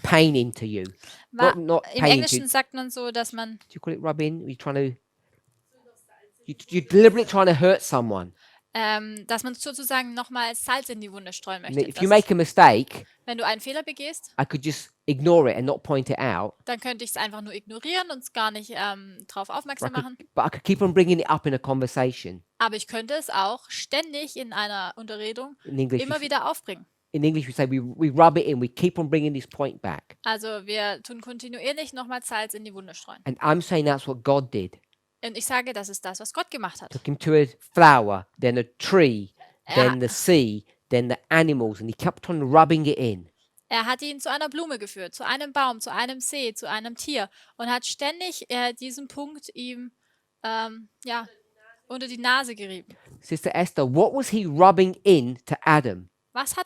pain into you. Not Im pain into. Englischen sagt man so, dass man, Do you call it rub in? You're trying to. You're deliberately trying to hurt someone. dass man sozusagen nochmal Salz in die Wunde streuen And möchte. if you make a mistake, Wenn du einen Fehler begehst, I could just ignore it and not point it out. dann könnte ich es einfach nur ignorieren und es gar nicht darauf aufmerksam machen. But I could keep on bringing it up in a conversation. Aber ich könnte es auch ständig in einer Unterredung In English, immer wieder aufbringen. we say we rub it in. We keep on bringing this point back. Also wir tun kontinuierlich nochmal Salz in die Wunde streuen. And I'm saying that's what God did. Und ich sage, das ist das, was Gott gemacht hat. Took him to a flower, then a tree, Ja. then the sea, then the animals, and he kept on rubbing it in. Er hat ihn zu einer Blume geführt, zu einem Baum, zu einem See, zu einem Tier und hat ständig diesen Punkt ihm unter die Nase gerieben. Sister Esther, what was he rubbing in to Adam? Was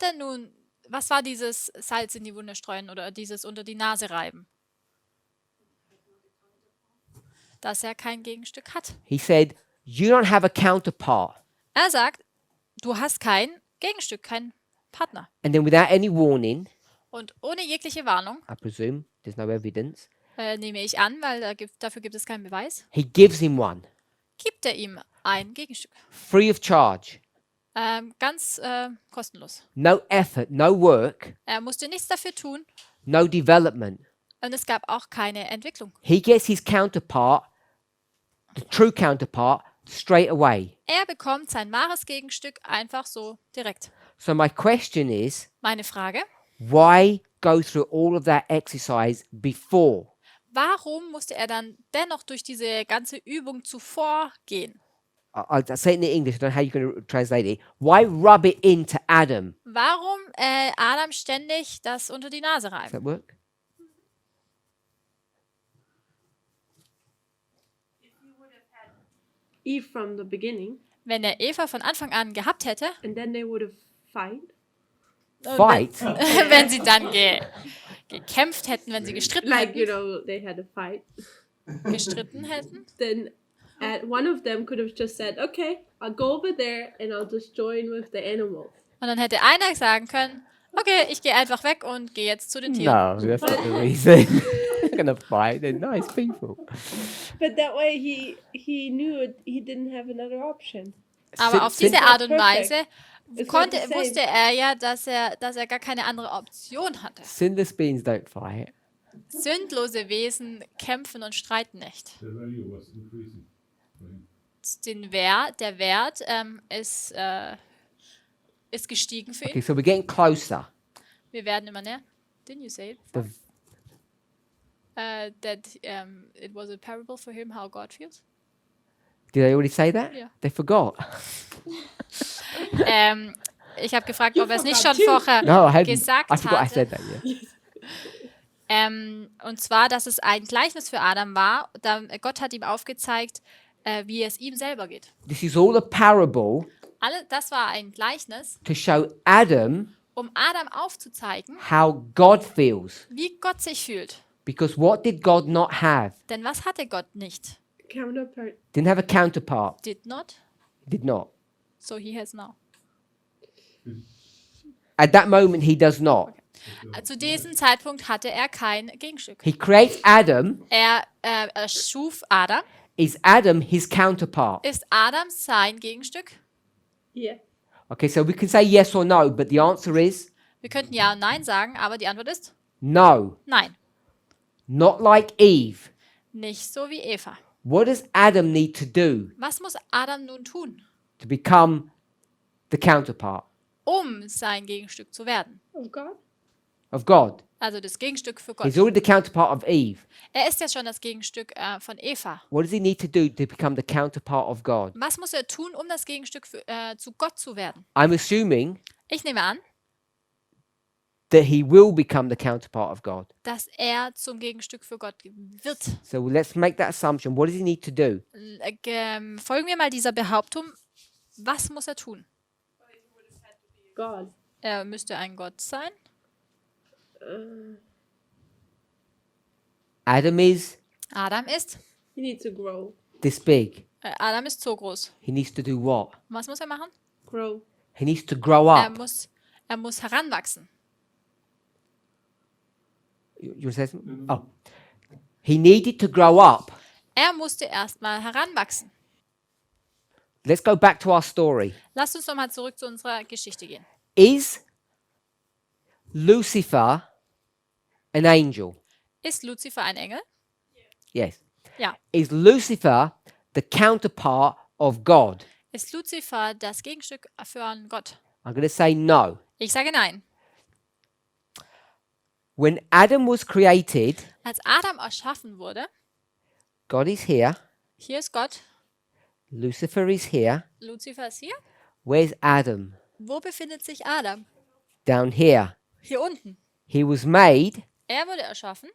war dieses Salz in die Wunde streuen oder dieses unter die Nase reiben? Dass er kein Gegenstück hat. He said, you don't have a counterpart. Er sagt, du hast kein Gegenstück, keinen Partner. And then without any warning, Und ohne jegliche Warnung, I presume, there's no evidence, nehme ich an, weil dafür gibt es keinen Beweis, he gives him one, gibt er ihm ein Gegenstück. free of charge. Ganz kostenlos. No effort, no work, Er musste nichts dafür tun no development. und es gab auch keine Entwicklung. He gets his counterpart, the true counterpart, straight away. Er bekommt sein wahres Gegenstück einfach so direkt. So my question is, Meine Frage, why go through all of that exercise before? warum musste er dann dennoch durch diese ganze Übung zuvor gehen? I'll say it in English, I don't know how you're going to translate it. Why rub it into Adam? Warum Adam ständig das unter die Nase Does reiben? that work? Eve from the beginning, Wenn er Eva von Anfang an gehabt hätte, and then they would have fight. und Fight? wenn sie dann gekämpft hätten, wenn sie gestritten Like, you hätten, know, they had a fight. gestritten hätten, Then one of them could have just said, okay, I'll go over there and I'll just join with the animals. und dann hätte einer sagen können, okay, ich gehe einfach weg und gehe jetzt zu den Tieren. No, that's not the reason. They're going to fight. They're nice people. But that way he knew he didn't have another option. Aber auf Sin- diese Art und Perfect. Weise It's not the same. wusste er ja, dass er gar keine andere Option hatte. Sinless beings don't fight. Sündlose Wesen kämpfen und streiten nicht. The value was increasing for him. Der Wert ist gestiegen für Okay, ihn. so we're getting closer. Wir werden immer näher. Didn't you say it? The, That it was a parable for him how God feels. did I already say that? Yeah. They forgot. Ich habe gefragt, You ob er es nicht schon forgot too. vorher No, I hadn't. gesagt I forgot I hatte. said that, yeah. Und zwar, dass es ein Gleichnis für Adam war. Gott hat ihm aufgezeigt, wie es ihm selber geht. This is all a parable Das war ein Gleichnis, to show Adam um Adam aufzuzeigen, how God feels. wie Gott sich fühlt. Because what did God not have? Denn was hatte Gott nicht? Counterpart. Didn't have a counterpart. Did not, Did not. so he has now. At that moment, he does not. Zu diesem Zeitpunkt hatte er kein Gegenstück. He creates Adam. Er erschuf Adam. Is Adam his counterpart? Ist Adam sein Gegenstück? Yeah. Okay, so we can say yes or no, but the answer is Wir könnten ja und nein sagen, aber die Antwort ist no. nein. Not like Eve. Nicht so wie Eva. What does Adam need to do Was muss Adam nun tun, to become the counterpart um sein Gegenstück zu werden? Of God? of God? Also das Gegenstück für Gott. He's already the counterpart of Eve. Er ist ja schon das Gegenstück von Eva. What does he need to do to become the counterpart of God? Was muss er tun, um das Gegenstück zu Gott zu werden? I'm assuming Ich nehme an, that he will become the counterpart of God. dass er zum Gegenstück für Gott wird. So let's make that assumption. What does he need to do? Folgen wir mal dieser Behauptung. Was muss er tun? God. Er müsste ein Gott sein. Adam is Adam ist. He needs to grow. this big. Adam ist so groß. He needs to do what? Was muss er machen? Grow. He needs to grow up. Er muss heranwachsen. You want to say something? Oh. He needed to grow up. Er musste erstmal heranwachsen. Let's go back to our story. Lasst uns nochmal zurück zu unserer Geschichte gehen. Is Lucifer an angel? Ist Luzifer ein Engel? Yes. Ja. Is Lucifer the counterpart of God? Ist Luzifer das Gegenstück für einen Gott? I'm going to say no. Ich sage nein. When Adam was created, Als Adam erschaffen wurde, God is here, hier ist Gott, Lucifer is here. Luzifer ist hier. Where's Adam? Wo befindet sich Adam? Down here. Hier unten. He was made Er wurde erschaffen.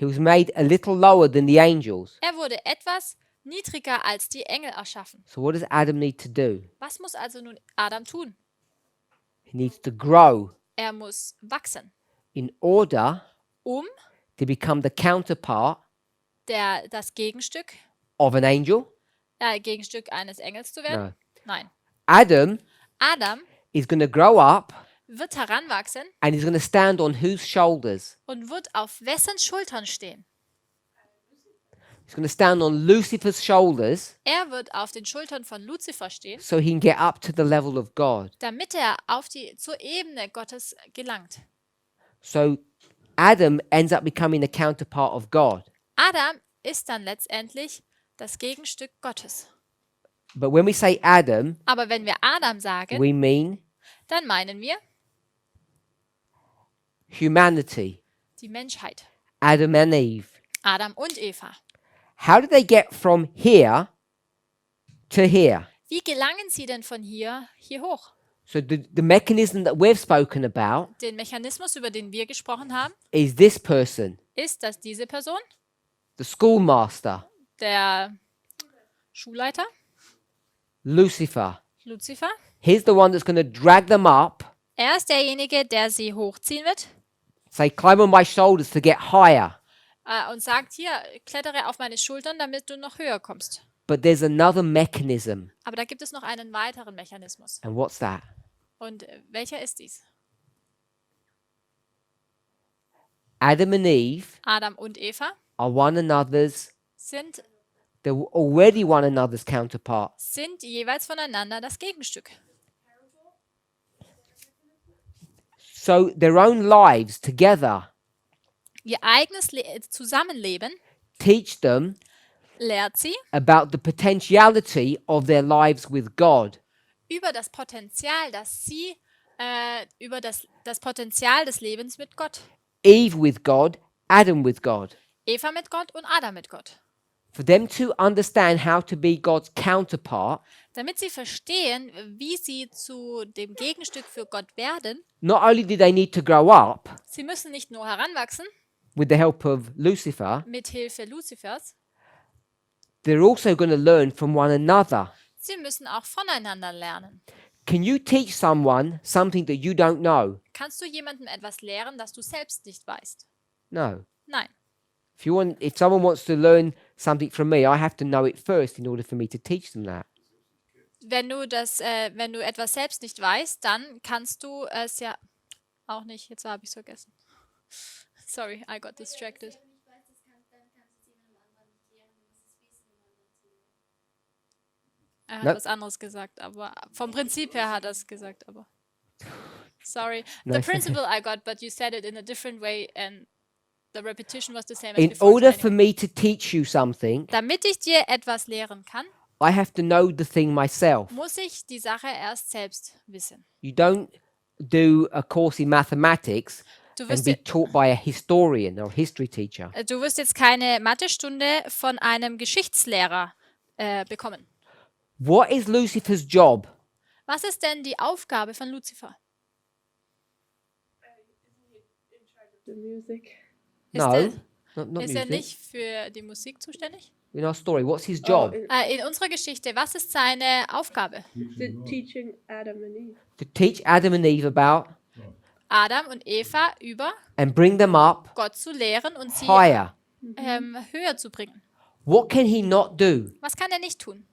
a little lower than the angels. Er wurde etwas niedriger als die Engel erschaffen. So what does Adam need to do? Was muss also nun Adam tun? He needs to grow Er muss wachsen, in order um to become the counterpart das Gegenstück, of an angel. Gegenstück eines Engels zu werden? No. Nein. Adam Adam is going to grow up wird heranwachsen and he's going to stand on whose shoulders? und wird auf wessen Schultern stehen? He's going to stand on Lucifer's shoulders Er wird auf den Schultern von Luzifer stehen, so he can get up to the level of God. damit er zur Ebene Gottes gelangt. So Adam ends up becoming the counterpart of God. Adam ist dann letztendlich das Gegenstück Gottes. But when we say Adam, Aber wenn wir Adam sagen, we mean dann meinen wir humanity, die Menschheit. Adam and Eve. Adam und Eva. How did they get from here to here? Wie gelangen sie denn von hier hoch? So the mechanism that we've spoken about Den Mechanismus, über den wir gesprochen haben, is this person, ist, dass diese Person, the schoolmaster, der Schulleiter, Lucifer. Luzifer, He's the one that's going to drag them up, er ist derjenige, der sie hochziehen wird say, climb on my shoulders to get higher. und sagt, hier, klettere auf meine Schultern, damit du noch höher kommst. But there's another mechanism. Aber da gibt es noch einen weiteren Mechanismus. And what's that? Und welcher ist dies? Adam and Eve Adam und Eva are one another's, sind they're already one another's counterpart. jeweils voneinander das Gegenstück. So their own lives together Ihr eigenes Zusammenleben teach them lehrt sie about the potentiality of their lives with God. über das Potenzial, über das Potenzial des Lebens mit Gott. Eve with God, Adam with God. Eva mit Gott und Adam mit Gott. For them to understand how to be God's counterpart, Damit sie verstehen, wie sie zu dem Gegenstück für Gott werden, not only do they need to grow up sie müssen nicht nur heranwachsen with the help of Lucifer, mit Hilfe Luzifers, they're also going to learn from one another. sie müssen auch voneinander lernen. Can you teach someone something that you don't know? Kannst du jemandem etwas lehren, das du selbst nicht weißt? No. Nein. If someone wants to learn something from me, I have to know it first in order for me to teach them that. Wenn du etwas selbst nicht weißt, dann kannst du es ja auch nicht. Jetzt habe ich es vergessen. Sorry, I got distracted. Er hat No. was anderes gesagt, aber vom Prinzip her hat er es gesagt, aber sorry. No, The it's okay. principle I got, but you said it in a different way and the repetition was the same as In before. so order for anyway. me to teach you something, Damit ich dir etwas lehren kann, I have to know the thing myself. muss ich die Sache erst selbst wissen. You don't do a course in mathematics Du and wirst, be je- taught by a historian or history teacher. du wirst jetzt keine Mathestunde von einem Geschichtslehrer bekommen. What is Lucifer's job? Was ist denn die Aufgabe von Luzifer? The music. Ist No, er, not ist er music. nicht für die Musik zuständig? In our story, what's his Oh, job? In unserer Geschichte, was ist seine Aufgabe? the teaching Adam and Eve. To teach Adam and Eve about Adam und Eva über and bring them up Gott zu lehren und sie higher. höher zu bringen. What can he not do? Was kann er nicht tun?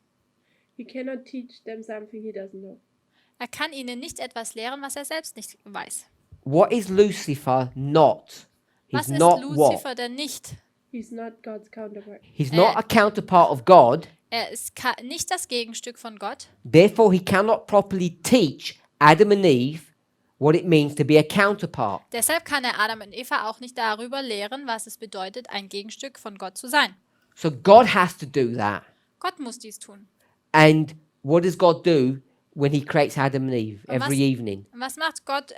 He cannot teach them something he doesn't know. Er kann ihnen nicht etwas lehren, was er selbst nicht weiß. What is Lucifer not? Was He's ist not Luzifer what? denn nicht? He's not God's counterpart. He's not a counterpart of God. Er ist nicht das Gegenstück von Gott. Therefore, he cannot properly teach Adam and Eve what it means to be a counterpart. Deshalb kann er Adam und Eva auch nicht darüber lehren, was es bedeutet, ein Gegenstück von Gott zu sein. So God has to do that. Gott muss dies tun. And what does God do when he creates Adam and Eve Und every evening? Und was macht Gott,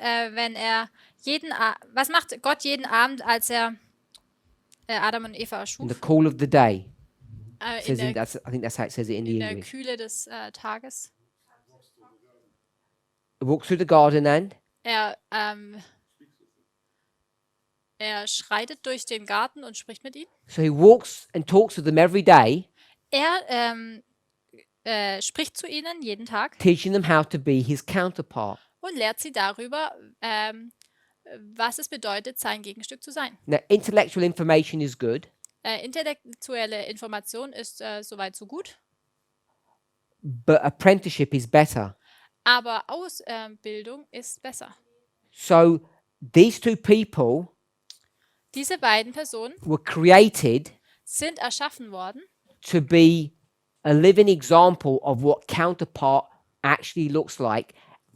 was macht Gott jeden Abend, als er Adam und Eva In the erschuf? cool of the day. In Says in, der, I think that's how it says it in the in der English. Kühle des Tages. He walks through the garden and Er schreitet durch den Garten und spricht mit ihnen. so he walks and talks to them every day, Er spricht zu ihnen jeden Tag teaching them how to be his counterpart. und lehrt sie darüber, was es bedeutet, sein Gegenstück zu sein. Now, intellectual information is good, Intellektuelle Information ist soweit so gut, but apprenticeship is better. aber Ausbildung ist besser. So these two people Diese beiden Personen were created sind erschaffen worden, to be a living example of what counterpart actually looks like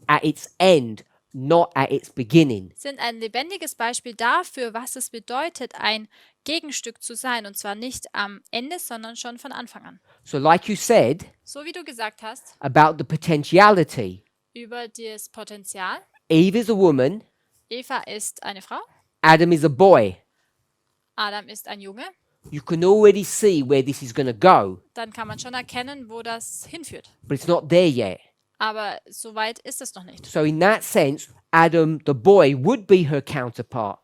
at its end, not at its beginning. sind ein lebendiges Beispiel dafür, was es bedeutet, ein Gegenstück zu sein. Und zwar nicht am Ende, sondern schon von Anfang an. So, like you said So wie du gesagt hast, about the potentiality, über das Potenzial. Eve is a woman, Eva ist eine Frau, Adam is a boy. Adam ist ein Junge. You can already see where this is going to go, Dann kann man schon erkennen, wo das hinführt. but it's not there yet. Aber so weit ist es noch nicht. So, in that sense, Adam, the boy, would be her counterpart.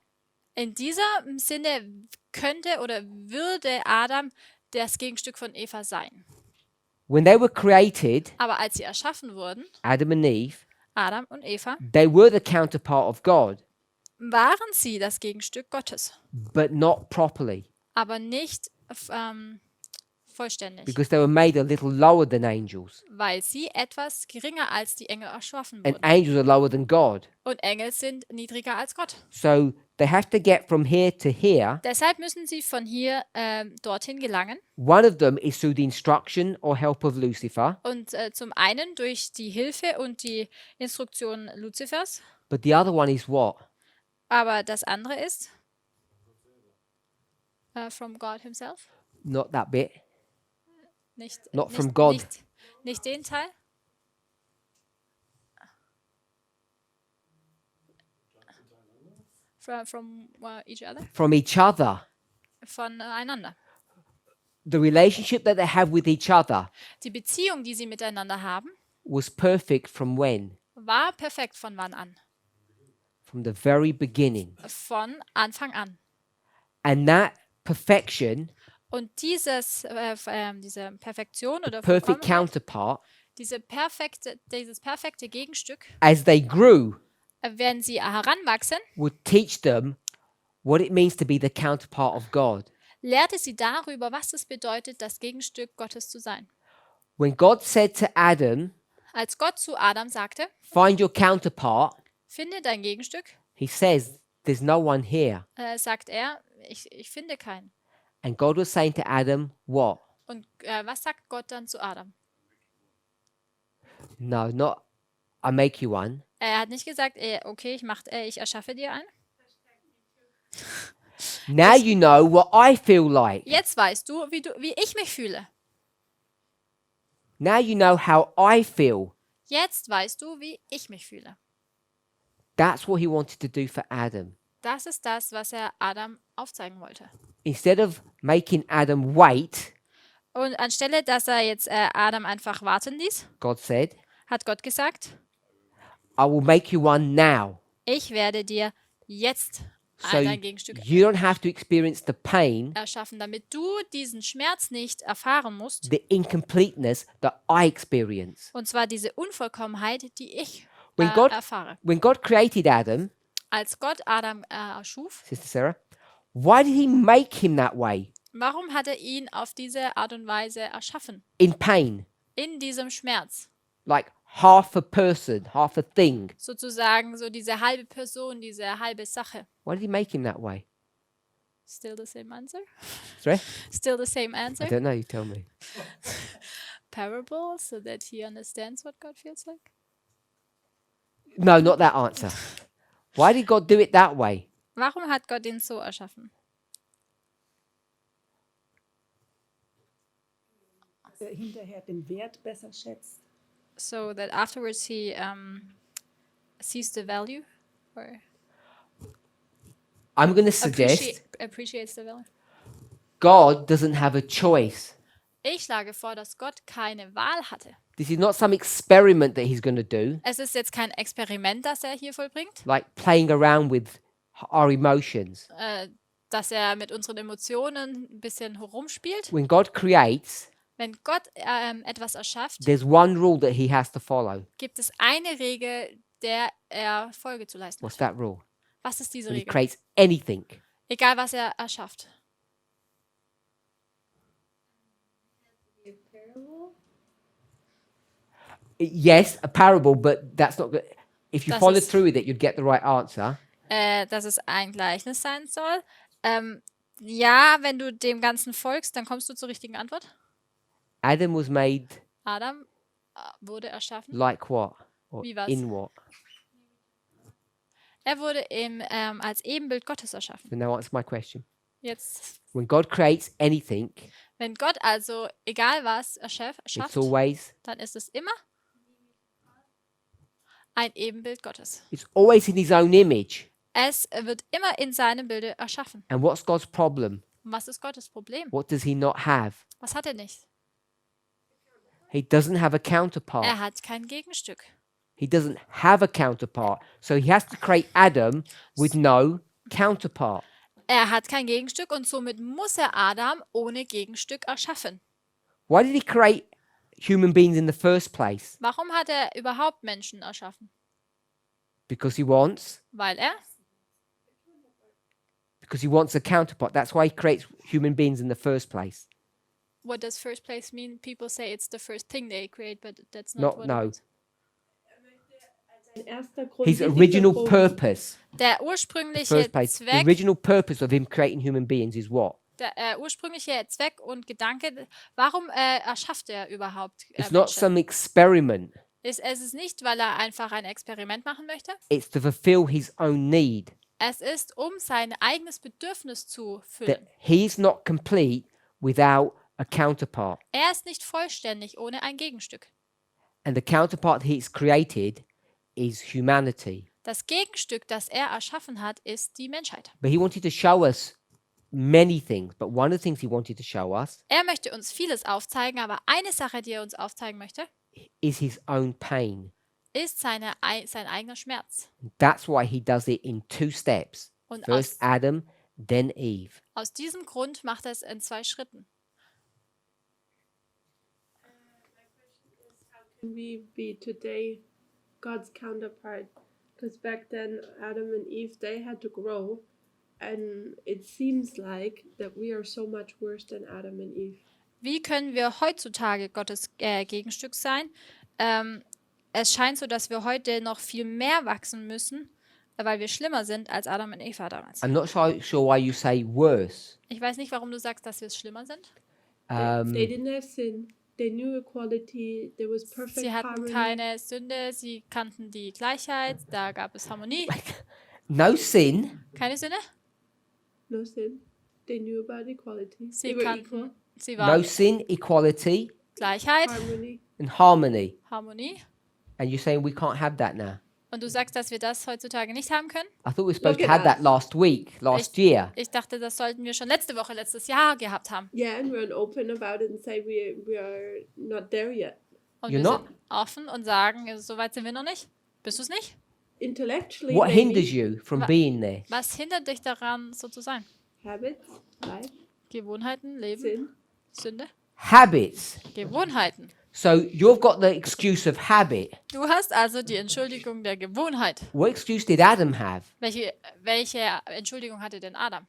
In diesem Sinne könnte oder würde Adam das Gegenstück von Eva sein. When they were created, Aber als sie erschaffen wurden, Adam and Eve, Adam und Eva, they were the counterpart of God, waren sie das Gegenstück Gottes. but not properly, Aber nicht vollständig, because they were made a little lower than angels. weil sie etwas geringer als die Engel erschaffen And wurden. angels are lower than God. Und Engel sind niedriger als Gott. So they have to get from here to here. Deshalb müssen sie von hier dorthin gelangen. One of them is through the instruction or help of Lucifer, Und zum einen durch die Hilfe und die Instruktion Luzifers. but the other one is what? Aber das andere ist from God himself. Not that bit. Nicht, Not nicht, from God. Nicht den Teil. From each other. From each other. Voneinander. The relationship that they have with each other Die Beziehung, die sie miteinander haben, was perfect from when? war perfekt von wann an? From the very beginning. Von Anfang an. And that perfection, Und diese Perfektion oder perfect Vollkommenheit counterpart, Dieses perfekte Gegenstück, as they grew, wenn sie heranwachsen, would teach them what it means to be the counterpart of God. lehrte sie darüber, was es bedeutet, das Gegenstück Gottes zu sein. When God said to Adam, Als Gott zu Adam sagte, find your counterpart, finde dein Gegenstück, he says, there's no one here. sagt er, ich finde keinen. And God was saying to Adam, what? Und was sagt Gott dann zu Adam? No, not I make you one. Er hat nicht gesagt, okay, ich erschaffe dir einen. Now you know what I feel like. Jetzt weißt du, wie ich mich fühle. Now you know how I feel. Jetzt weißt du, wie ich mich fühle. That's what he wanted to do for Adam. Das ist das, was er Adam aufzeigen wollte. Instead of making Adam wait, Und anstelle, dass er jetzt Adam einfach warten ließ, God said, hat Gott gesagt, I will make you one now. ich werde dir jetzt So dein Gegenstück you don't have to experience the pain, erschaffen, damit du diesen Schmerz nicht erfahren musst. the incompleteness that I experience. Und zwar diese Unvollkommenheit, die ich When God, erfahre. when God created Adam, Als Gott Adam erschuf, Sister Sarah, why did he make him that way? warum hat er ihn auf diese Art und Weise erschaffen? In pain, In diesem Schmerz. like half a person, half a thing. Sozusagen so diese halbe Person, diese halbe Sache. Why did he make him that way? Still the same answer? Sorry? Still the same I answer? don't know, you tell me. Parable, so that he understands what God feels like? No, not that answer. Why did God do it that way? Warum hat Gott ihn so erschaffen? Dass er hinterher den Wert besser schätzt. So that afterwards he sees the value or I'm going to suggest appreciates the value. God doesn't have a choice. Ich schlage vor, dass Gott keine Wahl hatte. This is not some experiment that he's going to do, Es ist jetzt kein Experiment, das er hier vollbringt, like playing around with our emotions. dass er mit unseren Emotionen ein bisschen herumspielt. When God creates, Wenn Gott etwas erschafft, there's one rule that he has to follow. gibt es eine Regel, der er Folge zu leisten What's hat. that rule? Was ist diese When he Regel? creates anything, Egal, was er erschafft. yes, a parable, but that's not good. If you Das followed ist- through with it, you'd get the right answer. Dass es ein Gleichnis sein soll. Ja, wenn du dem Ganzen folgst, dann kommst du zur richtigen Antwort. Adam was made Adam wurde erschaffen. like what? Or Wie was? in what? Er wurde als Ebenbild Gottes erschaffen. So now answer my question. Jetzt, When God creates anything, wenn Gott also egal was erschafft, it's always dann ist es immer ein Ebenbild Gottes. it's always in his own image. Es wird immer in seinem Bilde erschaffen. And what's God's problem? Und was ist Gottes Problem? What does he not have? Was hat er nicht? He doesn't have a counterpart. Er hat kein Gegenstück. He doesn't have a counterpart. So he has to create Adam with no counterpart. Er hat kein Gegenstück und somit muss er Adam ohne Gegenstück erschaffen. Why did he create human beings in the first place? Warum hat er überhaupt Menschen erschaffen? Because he wants a counterpart. That's why he creates human beings in the first place. What does first place mean? People say it's the first thing they create, but that's not what it No. means. Ein erster Grund, His wichtigster original Grund. purpose, Der ursprüngliche first place, the Zweck, original purpose of him creating human beings is what? der ursprüngliche Zweck und Gedanke, warum erschafft er überhaupt It's not Menschen? some experiment. Es ist nicht, weil er einfach ein Experiment machen möchte. It's to fulfill his own need. Es ist, um sein eigenes Bedürfnis zu That füllen. he's not complete without a counterpart. Er ist nicht vollständig ohne ein Gegenstück. And the counterpart he's created is humanity. Das Gegenstück, das er erschaffen hat, ist die Menschheit. But he wanted to show us many things. But one of the things he wanted to show us Er möchte uns vieles aufzeigen, aber eine Sache, die er uns aufzeigen möchte, is his own pain. ist sein eigener Schmerz. That's why he does it in two steps. Und First aus, Adam, then Eve. aus diesem Grund macht er es in 2 Schritten. we be today God's counterpart? Because back then, Adam and Eve, they had to grow, and it seems like that we are so much worse than Adam and Eve. Wie können wir heutzutage Gottes Gegenstück sein? Es scheint so, dass wir heute noch viel mehr wachsen müssen, weil wir schlimmer sind als Adam und Eva damals. I'm not sure why you say worse. Ich weiß nicht, warum du sagst, dass wir schlimmer sind. They didn't have sin. They knew equality. There was perfect Sie hatten harmony. keine Sünde, sie kannten die Gleichheit, da gab es Harmonie. No sin. Keine Sünde? No sin. They knew about equality. Sie They were equal. kannten, sie No waren sin, equality, Gleichheit, Harmony. and harmony. Harmonie. And you're saying we can't have that now. Und du sagst, dass wir das heutzutage nicht haben können? I thought we were supposed Look to at have that us. last year. Ich dachte, das sollten wir schon letztes Jahr gehabt haben. Yeah, and we're open about it and say we are not there yet. Und You're wir not? sind offen und sagen, so weit sind wir noch nicht. Bist du es nicht? Intellectually, What maybe. hinders you from Wa- being there? Was hindert dich daran, so zu sein? Habits, life, Gewohnheiten, Leben, sin. Sünde? Habits. Gewohnheiten. So you've got the excuse of habit. Du hast also die Entschuldigung der Gewohnheit. What excuse did Adam have? Welche Entschuldigung hatte denn Adam?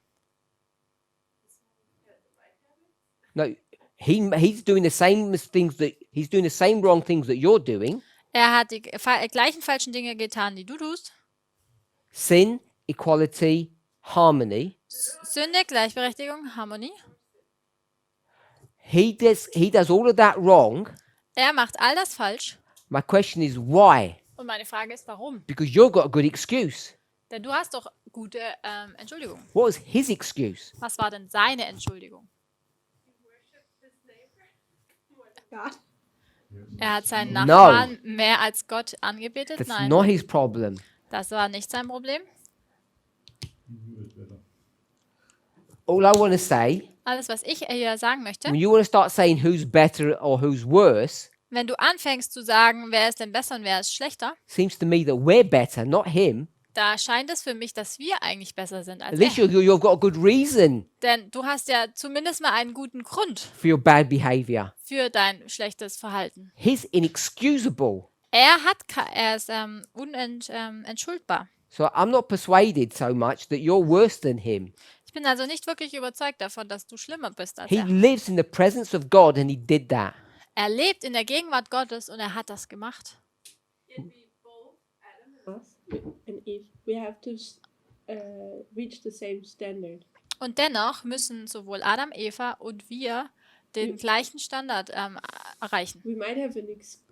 No, he's doing the same things that he's doing the same wrong things that you're doing. Er hat die gleichen falschen Dinge getan, die du tust. Sin, equality, harmony. Sünde, Gleichberechtigung, Harmonie. He does all of that wrong. Er macht all das falsch. My question is why? Und meine Frage ist, warum? Because you've got a good excuse. Denn du hast doch gute Entschuldigungen. What was his excuse? Was war denn seine Entschuldigung? God. Er hat seinen No. Nachbarn mehr als Gott angebetet? That's Nein, not his problem. das war nicht sein Problem. All I want to say, Alles, was ich hier sagen möchte, when you want to start saying who's better or who's worse, wenn du anfängst zu sagen, wer ist denn besser und wer ist schlechter, seems to me that we're better, not him. da scheint es für mich, dass wir eigentlich besser sind als At least er. you've got a good reason Denn du hast ja zumindest mal einen guten Grund for your bad behavior. für dein schlechtes Verhalten. He's inexcusable. Er ist unentschuldbar. So I'm not persuaded so much that you're worse than him. Ich bin also nicht wirklich überzeugt davon, dass du schlimmer bist als He er. lives in the presence of God and he did that. Er lebt in der Gegenwart Gottes und er hat das gemacht. Us and Eve, we have to reach the same standard. Und dennoch müssen sowohl Adam, Eva und wir den gleichen Standard erreichen. We might have an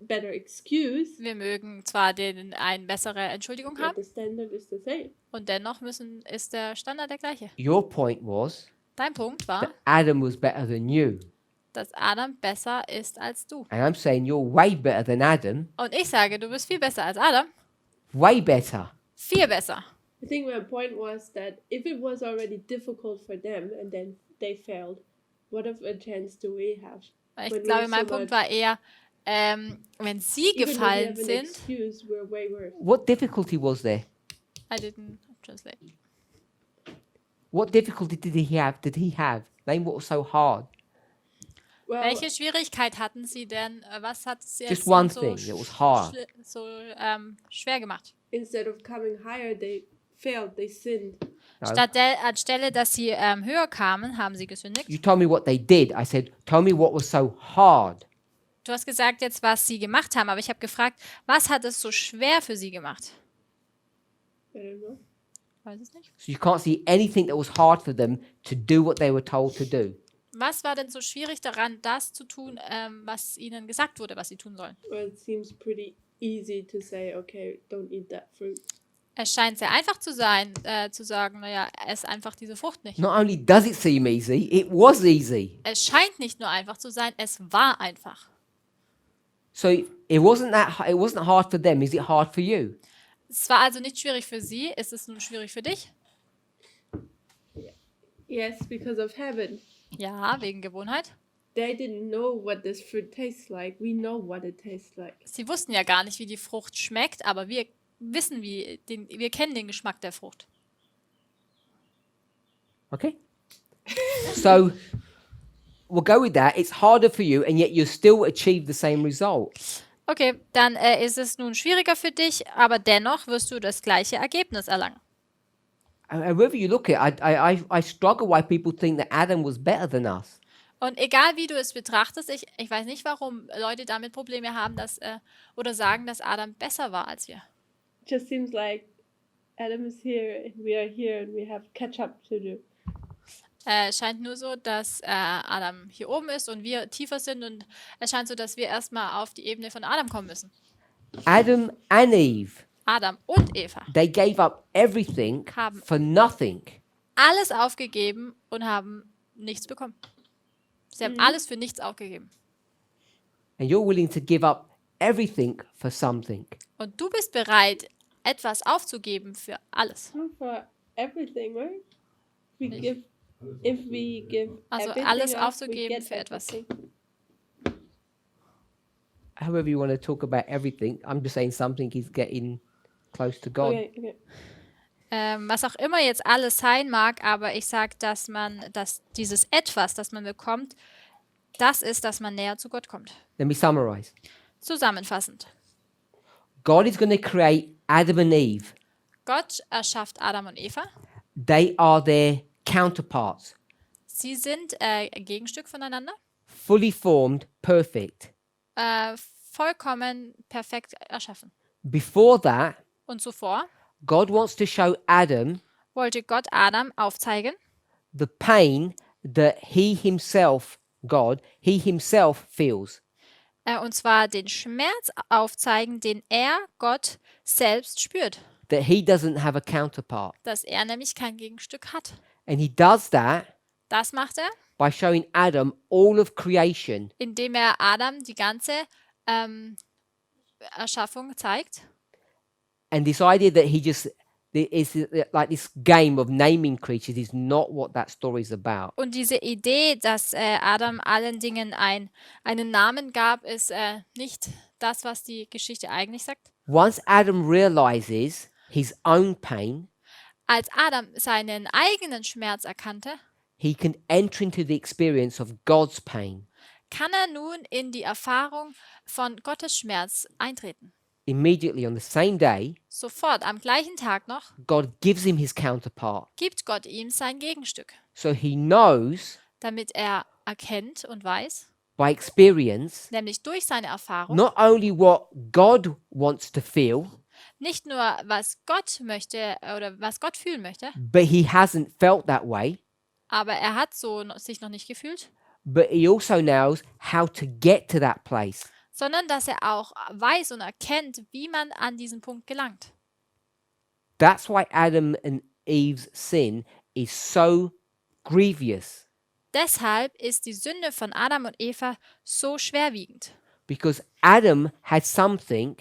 better excuse, Wir mögen zwar eine bessere Entschuldigung but haben the standard is the same. und dennoch ist der Standard der gleiche. Your point was Dein Punkt war, that Adam was better than you. dass Adam besser ist als du. And I'm saying you're way better than Adam. Und ich sage, du bist viel besser als Adam. Way better. Viel besser. I think my point was that if it was already difficult for them and then they failed, what of a chance do we have? Ich When glaube, we're mein so Punkt much- war eher, wenn sie Even though we gefallen have an sind. excuse, we're way worse. What difficulty was there? I didn't translate. What difficulty did he have? Name what was so hard. Well, Welche Schwierigkeit hatten sie denn? Was hat es Just jetzt one so, thing that was hard. schwer gemacht? instead of coming higher, they failed, they sinned. No. Anstelle, dass sie höher kamen, haben sie gesündigt. You told me what they did. I said, tell me what was so hard. Du hast gesagt jetzt, was sie gemacht haben, aber ich habe gefragt, was hat es so schwer für sie gemacht? I don't know. Weiß es nicht. So you can't see anything that was hard for them to do what they were told to do. Was war denn so schwierig daran, das zu tun, was ihnen gesagt wurde, was sie tun sollen? Well, it seems pretty easy to say, okay, don't eat that fruit. Es scheint sehr einfach zu sein, zu sagen, naja, ess einfach diese Frucht nicht. Not only does it seem easy, it was easy. Es scheint nicht nur einfach zu sein, es war einfach. So it wasn't hard for them. Is it hard for you? Es war also nicht schwierig für sie. Ist es nun schwierig für dich? Yes, because of habit. Ja, wegen Gewohnheit. They didn't know what this fruit tastes like. We know what it tastes like. Sie wussten ja gar nicht, wie die Frucht schmeckt, aber wir wissen, wir kennen den Geschmack der Frucht. Okay. So we'll go with that. It's harder for you, and yet you still achieve the same result. Okay, dann ist es nun schwieriger für dich, aber dennoch wirst du das gleiche Ergebnis erlangen. However you look at it, I struggle why people think that Adam was better than us. Und egal wie du es betrachtest, ich weiß nicht, warum Leute damit Probleme haben, oder sagen, dass Adam besser war als wir. It just seems like Adam is here and we are here and we have catch up to do. Es scheint nur so, dass Adam hier oben ist und wir tiefer sind und es scheint so, dass wir erstmal auf die Ebene von Adam kommen müssen. Adam and Eve, Adam und Eva they gave up everything Haben. for nothing. alles aufgegeben und haben nichts bekommen. Sie haben alles für nichts aufgegeben. And you're willing to give up everything for something. Und du bist bereit, etwas aufzugeben für alles. Not for everything, right? If we give Also everything alles up, we aufzugeben get für etwas. everything. However you want to talk about everything, I'm just saying something is getting close to God. Okay. Was auch immer jetzt alles sein mag, aber ich sage, dass dieses Etwas, das man bekommt, das ist, dass man näher zu Gott kommt. Let me summarize. Zusammenfassend. God is going to create Adam and Eve. Gott erschafft Adam und Eva. They are their counterparts, Sie sind Gegenstück voneinander. fully formed, perfect. Vollkommen perfekt erschaffen. Before that, Und zuvor God wants to show Adam wollte Gott Adam aufzeigen, the pain that he himself, God, he himself feels. und zwar den Schmerz aufzeigen, den er, Gott, selbst spürt. That he doesn't have a counterpart. Dass er nämlich kein Gegenstück hat. And he does that Das macht er, by showing Adam all of creation indem er Adam die ganze Erschaffung zeigt. and this idea that he just is like this game of naming creatures is not what that story is about. Und diese Idee, dass Adam allen Dingen einen Namen gab, ist nicht das, was die Geschichte eigentlich sagt. Once Adam realizes his own pain, Als Adam seinen eigenen Schmerz erkannte, he can enter into the experience of God's pain. kann er nun in die Erfahrung von Gottes Schmerz eintreten. Immediately on the same day, Sofort, am gleichen Tag noch, God gives him his counterpart. gibt Gott ihm sein Gegenstück, So he knows damit er erkennt und weiß, by experience nämlich durch seine Erfahrung, not only what God wants to feel, nicht nur, was Gott möchte oder was Gott fühlen möchte, but he hasn't felt that way, aber er hat sich noch nicht gefühlt, but he also knows how to get to that place. sondern dass er auch weiß und erkennt, wie man an diesen Punkt gelangt. That's why Adam and Eve's sin is so grievous, Deshalb ist die Sünde von Adam und Eva so schwerwiegend, because Adam had something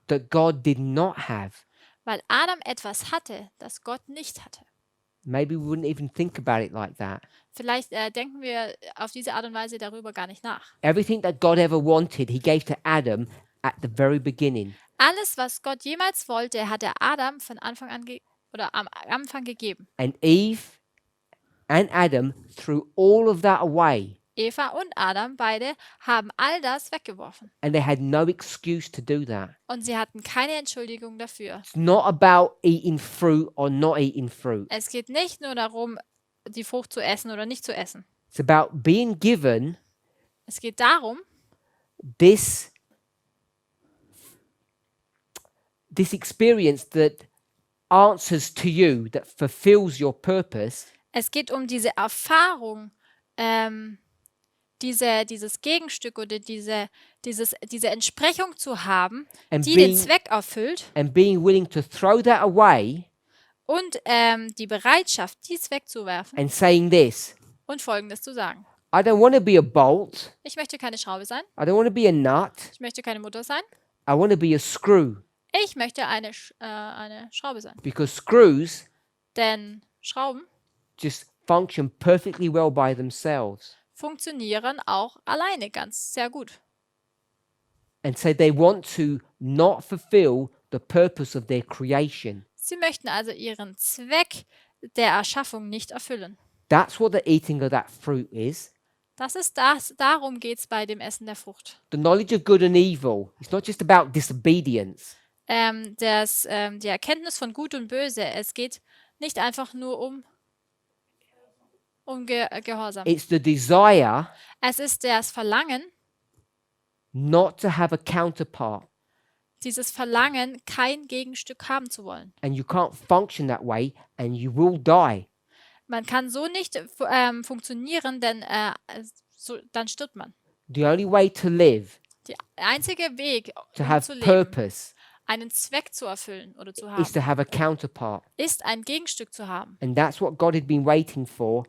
that God did not have. weil Adam etwas hatte, das Gott nicht hatte. Maybe we wouldn't even think about it like that. Vielleicht denken wir auf diese Art und Weise darüber gar nicht nach. Everything that God ever wanted, he gave to Adam at the very beginning. Alles, was Gott jemals wollte, hat er Adam von Anfang an oder am Anfang gegeben. And Eve and Adam threw all of that away. Eva und Adam beide haben all das weggeworfen. And they had no excuse to do that. Und sie hatten keine Entschuldigung dafür. It's not about eating fruit or not eating fruit. Es geht nicht nur darum, die Frucht zu essen oder nicht zu essen. It's about being given Es geht darum, this experience that answers to you, that fulfills your purpose, es geht um diese Erfahrung, dieses Gegenstück oder diese Entsprechung zu haben, and die den being, Zweck erfüllt and being willing to throw that away und die Bereitschaft, dies wegzuwerfen and saying this: und Folgendes zu sagen. I don't want to be a bolt. Ich möchte keine Schraube sein, I don't want to be a nut. ich möchte keine Mutter sein, I want to be a screw. ich möchte eine Schraube sein. Because screws Denn Schrauben just function perfectly well by themselves. funktionieren auch alleine sehr gut. And so they want to not fulfill the purpose of their creation. Sie möchten also ihren Zweck der Erschaffung nicht erfüllen. That's what the eating of that fruit is. Darum geht es bei dem Essen der Frucht. The knowledge of good and evil. It's not just about disobedience. Die Erkenntnis von Gut und Böse, es geht nicht einfach nur um Gehorsam. It's the desire Es ist das Verlangen, not to have a counterpart. dieses Verlangen, kein Gegenstück haben zu wollen. And you can't function that way and you will die. Man kann so nicht funktionieren, denn dann stirbt man. The only way to live, Der einzige Weg, to um have zu leben, purpose, einen Zweck zu erfüllen oder zu is haben, to have a counterpart. ist ein Gegenstück zu haben. And that's what God had been waiting for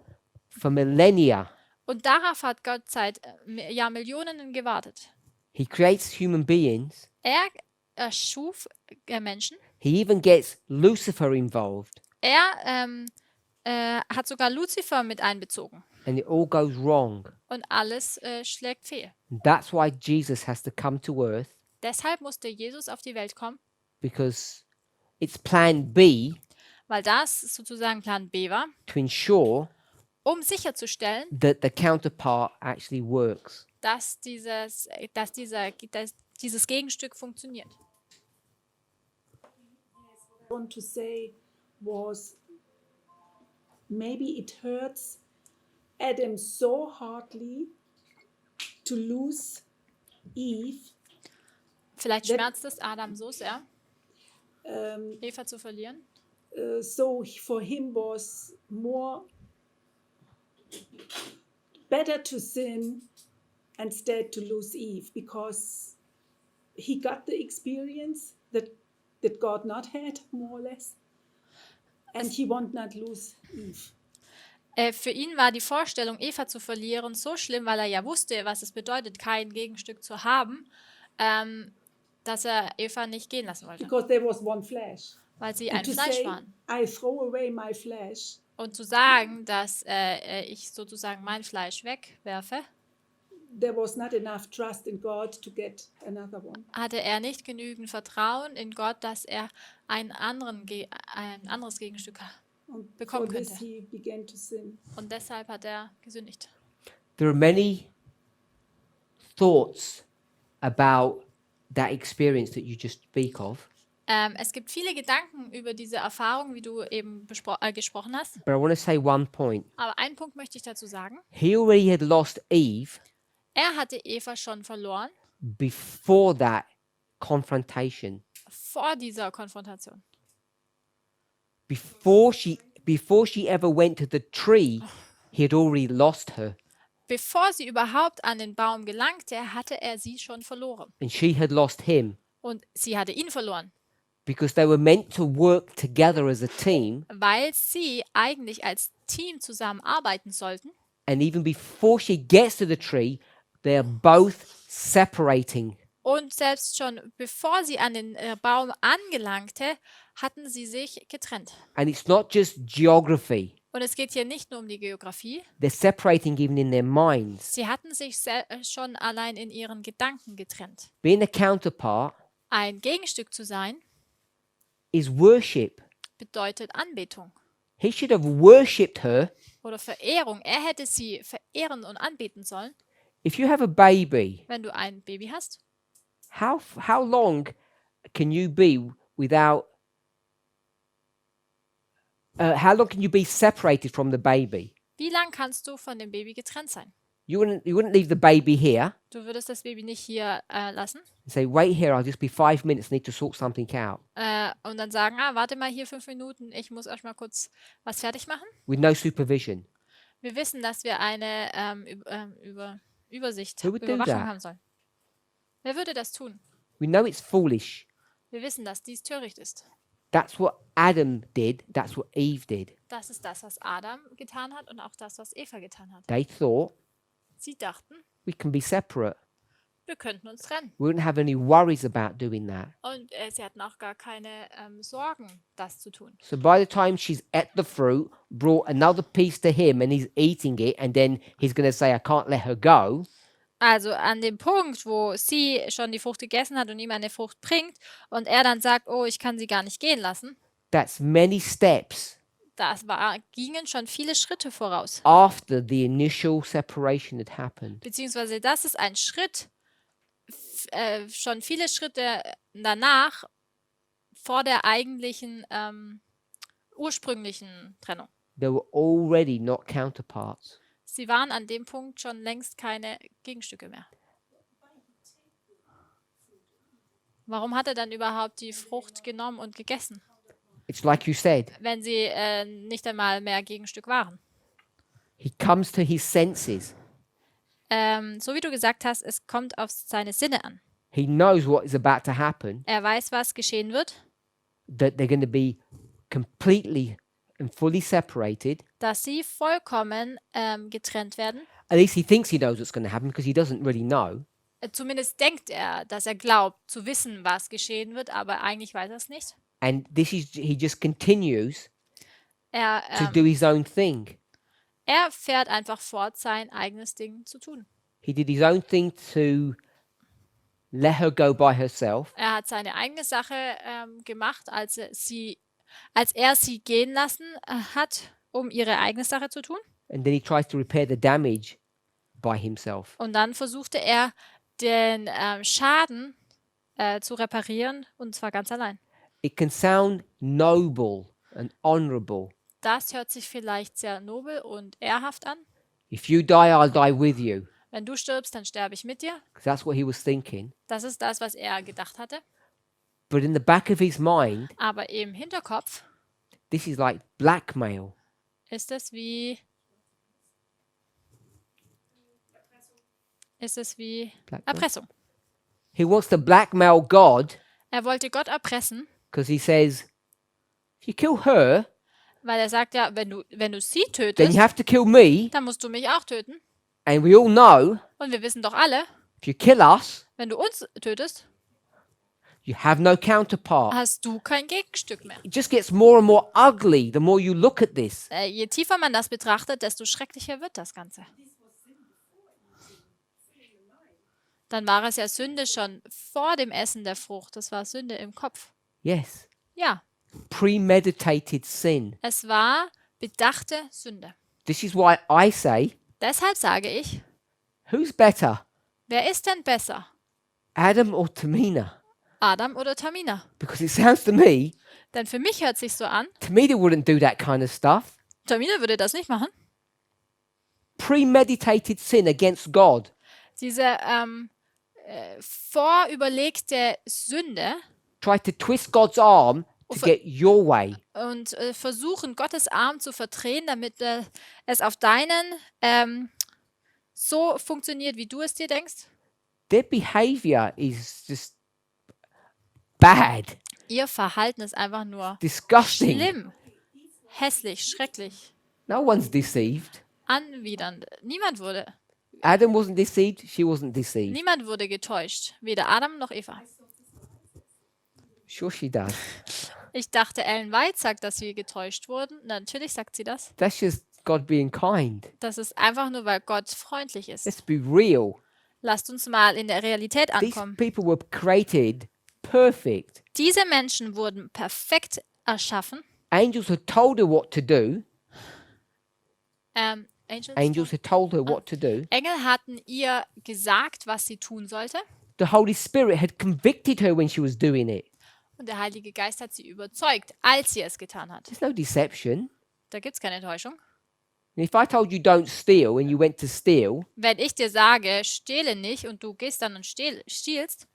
millennia. Und darauf hat Gott seit Millionen gewartet. He creates human beings. Er erschuf Menschen. He even gets Lucifer involved. Er hat sogar Luzifer mit einbezogen. And it all goes wrong. Und alles schlägt fehl. And that's why Jesus has to come to earth, Deshalb musste Jesus auf die Welt kommen, because it's plan B weil das sozusagen Plan B war, to ensure um sicherzustellen, that the counterpart actually works. dass dieses Gegenstück funktioniert. I want to say was maybe it hurts Adam so hardly to lose Eve. Vielleicht That- schmerzt es Adam so sehr, Eva zu verlieren. So for him was more better to sin instead to lose Eve, because he got the experience that God not had, more or less, and he want not lose Eve. Für ihn war die Vorstellung, Eva zu verlieren, so schlimm, weil er ja wusste, was es bedeutet, kein Gegenstück zu haben, dass er Eva nicht gehen lassen wollte, Because there was one flesh. weil sie And ein to Fleisch say, waren. I throw away my flesh, Und zu sagen, dass ich sozusagen mein Fleisch wegwerfe, there was not enough trust in God to get another one. hatte er nicht genügend Vertrauen in Gott, dass er ein anderes Gegenstück And for bekommen this könnte. he began to sin. Und deshalb hat er gesündigt. There are many thoughts about that experience that you just speak of, Es gibt viele Gedanken über diese Erfahrung, wie du eben gesprochen hast. but I want to say one point. Aber einen Punkt möchte ich dazu sagen. He already had lost Eve Er hatte Eva schon verloren before that confrontation. vor dieser Konfrontation. Before she ever went to the tree, he had already lost her, Bevor sie überhaupt an den Baum gelangte, hatte er sie schon verloren. and she had lost him, Und sie hatte ihn verloren, because they were meant to work together as a team. weil sie eigentlich als Team zusammenarbeiten sollten. And even before she gets to the tree, they are both separating. Und selbst schon bevor sie an den Baum angelangte, hatten sie sich getrennt. And it's not just geography. Und es geht hier nicht nur um die Geografie. They're separating even in their minds. Sie hatten sich schon allein in ihren Gedanken getrennt. Being a counterpart Ein Gegenstück zu sein, is worship. bedeutet Anbetung He should have worshipped her. oder Verehrung. Er hätte sie verehren und anbeten sollen. If you have a baby, Wenn du ein Baby hast, how long can you be without how long can you be separated from the baby? wie lang kannst du von dem Baby getrennt sein? You wouldn't leave the baby here Du würdest das Baby nicht hier lassen and say, wait here, I'll just be 5 minutes, need to sort something out, und dann sagen, warte mal hier 5 Minuten, ich muss erst mal kurz was fertig machen. with no supervision. Wir wissen, dass wir eine Übersicht, Who would do Überwachung that? haben sollen. Wer würde das tun? We know it's foolish. Wir wissen, dass dies töricht ist. That's what Adam did, that's what Eve did. Das ist das, was Adam getan hat und auch das, was Eva getan hat. They thought Sie dachten, we can be separate. wir könnten uns trennen. We wouldn't have any worries about doing that. Und sie hatten auch gar keine Sorgen, das zu tun. So by the time she's ate the fruit, brought another piece to him, and he's eating it, and then he's going to say, I can't let her go. Also an dem Punkt, wo sie schon die Frucht gegessen hat und ihm eine Frucht bringt und er dann sagt, oh, ich kann sie gar nicht gehen lassen, That's many steps gingen schon viele Schritte voraus. after the initial separation had happened. Beziehungsweise das ist ein Schritt, schon viele Schritte danach, vor der eigentlichen, ursprünglichen Trennung. They were already not counterparts. Sie waren an dem Punkt schon längst keine Gegenstücke mehr. Warum hat er dann überhaupt die Frucht genommen und gegessen, It's like you said, wenn sie nicht einmal mehr Gegenstück waren? he comes to his senses. So wie du gesagt hast, es kommt auf seine Sinne an. He knows what is about to happen, Er weiß, was geschehen wird, that they're going to be completely and fully separated. dass sie vollkommen getrennt werden. At least he thinks he knows what's going to happen because he doesn't really know. Zumindest denkt er, dass er glaubt zu wissen, was geschehen wird, aber eigentlich weiß er es nicht. And he just continues Er, to do his own thing. er fährt einfach fort, sein eigenes Ding zu tun. He did his own thing to let her go by herself. Er hat seine eigene Sache gemacht, als er sie gehen lassen hat, um ihre eigene Sache zu tun. And then he tries to repair the damage by himself. Und dann versuchte er, den Schaden zu reparieren, und zwar ganz allein. It can sound noble and honorable. Das hört sich vielleicht sehr nobel und ehrhaft an. If you die, I'll die with you. Wenn du stirbst, dann sterbe ich mit dir. 'Cause that's what he was thinking. Das ist das, was er gedacht hatte. But in the back of his mind, Aber im Hinterkopf this is like blackmail. ist es wie Blackmail? Erpressung. He wants to blackmail God Er wollte Gott erpressen, because he says, if you kill her, weil er sagt, ja, wenn du sie then tötest, you have to kill me. dann musst du mich auch töten. And we all know, Und wir wissen doch alle, if you kill us, wenn du uns tötest, you have no counterpart. hast du kein Gegenstück mehr. It just gets more and more ugly the more you look at this. Je tiefer man das betrachtet, desto schrecklicher wird das Ganze. Dann war es ja Sünde schon vor dem Essen der Frucht. Das war Sünde im Kopf. Yes. Ja, Premeditated sin. es war bedachte Sünde. This is why I say, Deshalb sage ich, who's better, wer ist denn besser? Adam or Tamina? Adam oder Tamina? Because it sounds to me, Denn für mich hört sich so an, Tamina wouldn't do that kind of stuff. Tamina würde das nicht machen. Premeditated sin against God. Diese vorüberlegte Sünde Try to twist God's arm to Of- get your way. und versuchen, Gottes Arm zu verdrehen, damit es auf deinen so funktioniert, wie du es dir denkst. Their behavior is just bad, Ihr Verhalten ist einfach nur disgusting. schlimm, hässlich, schrecklich, No one's deceived. anwidernd. Adam wasn't deceived, she wasn't deceived. Niemand wurde getäuscht, weder Adam noch Eva. Sure, she does. Ich dachte, Ellen White sagt, dass sie getäuscht wurden. Natürlich sagt sie das. That's just God being kind. Das ist einfach nur, weil Gott freundlich ist. Let's be real. Lasst uns mal in der Realität These ankommen. people were created perfect. Diese Menschen wurden perfekt erschaffen. Angels had told her what to do. Angels Had told her what to do. Engel hatten ihr gesagt, was sie tun sollte. The Holy Spirit had convicted her when she was doing it. Und der Heilige Geist hat sie überzeugt, als sie es getan hat. There's no deception. Da gibt es keine Täuschung. And if I told you don't steal and you went to steal, Wenn ich dir sage, stehle nicht und du gehst dann und stiehlst,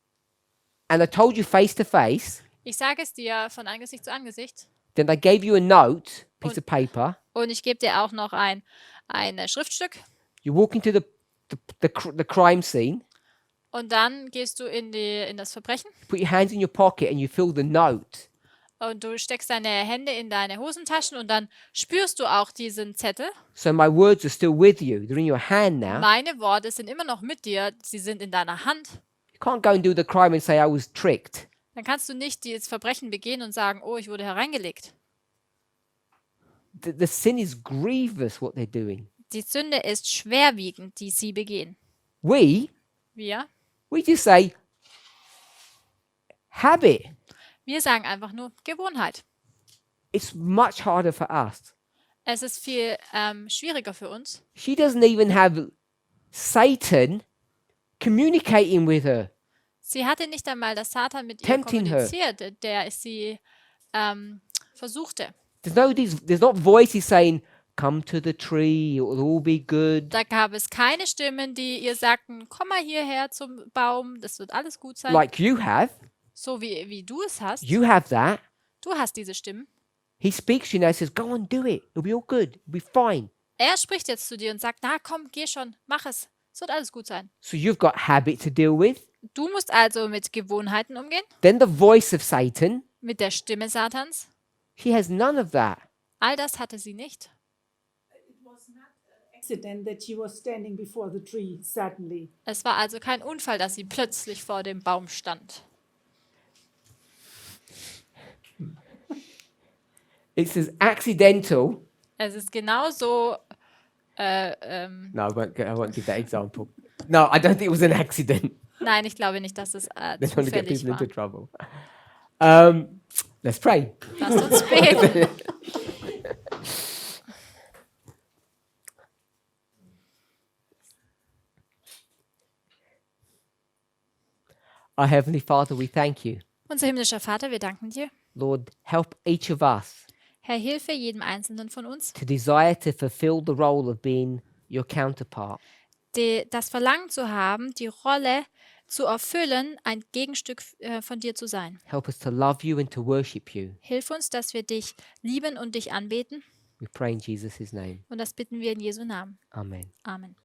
and I told you face to face, ich sage es dir von Angesicht zu Angesicht then I gave you a note, piece of paper, und ich gebe dir auch noch ein Schriftstück you walk into the crime scene, und dann gehst du in das Verbrechen put your hands in your pocket and you fill the note. und du steckst deine Hände in deine Hosentaschen und dann spürst du auch diesen Zettel. So my words are still with you. They're in your hand now. Meine Worte sind immer noch mit dir, sie sind in deiner Hand. You can't go and do the crime and say I was tricked. Dann kannst du nicht dieses Verbrechen begehen und sagen, oh, ich wurde hereingelegt. The sin is grievous what they're doing. Die Sünde ist schwerwiegend, die sie begehen. We Wir just say habit. sagen einfach nur Gewohnheit. It's much harder for us. Es ist viel schwieriger für uns. She doesn't even have Satan communicating with her. Sie hatte nicht einmal, dass Satan mit ihr Tempting her. kommuniziert, der sie versuchte. There's not voices saying, come to the tree, it will all be good. Da gab es keine Stimmen, die ihr sagten, komm mal hierher zum Baum, das wird alles gut sein. Like you have. So wie du es hast. You have that. Du hast diese Stimmen. He speaks to you now, says, go on, do it. It'll be all good. It'll be fine. Er spricht jetzt zu dir und sagt, na komm, geh schon, mach es. Es wird alles gut sein. So you've got habit to deal with. Du musst also mit Gewohnheiten umgehen, Then the voice of Satan, mit der Stimme Satans. she has none of that. All das hatte sie nicht. It was not an accident that she was standing before the tree suddenly. Es war also kein Unfall, dass sie plötzlich vor dem Baum stand. It's as accidental. Es ist genauso, No, I won't give that example. No, I don't think it was an accident. nein, ich glaube nicht, dass es They don't want to get zufällig people war. into trouble. Let's pray. Lasst uns beten. Our Heavenly Father, we thank you. Unser himmlischer Vater, wir danken dir. Lord, help each of us Herr, hilfe jedem Einzelnen von uns, to desire to fulfill the role of being your counterpart. das Verlangen zu haben, die Rolle zu erfüllen, ein Gegenstück von dir zu sein. Help us to love you and to worship you. Hilf uns, dass wir dich lieben und dich anbeten. We pray in Jesus' name. Und das bitten wir in Jesu Namen. Amen. Amen.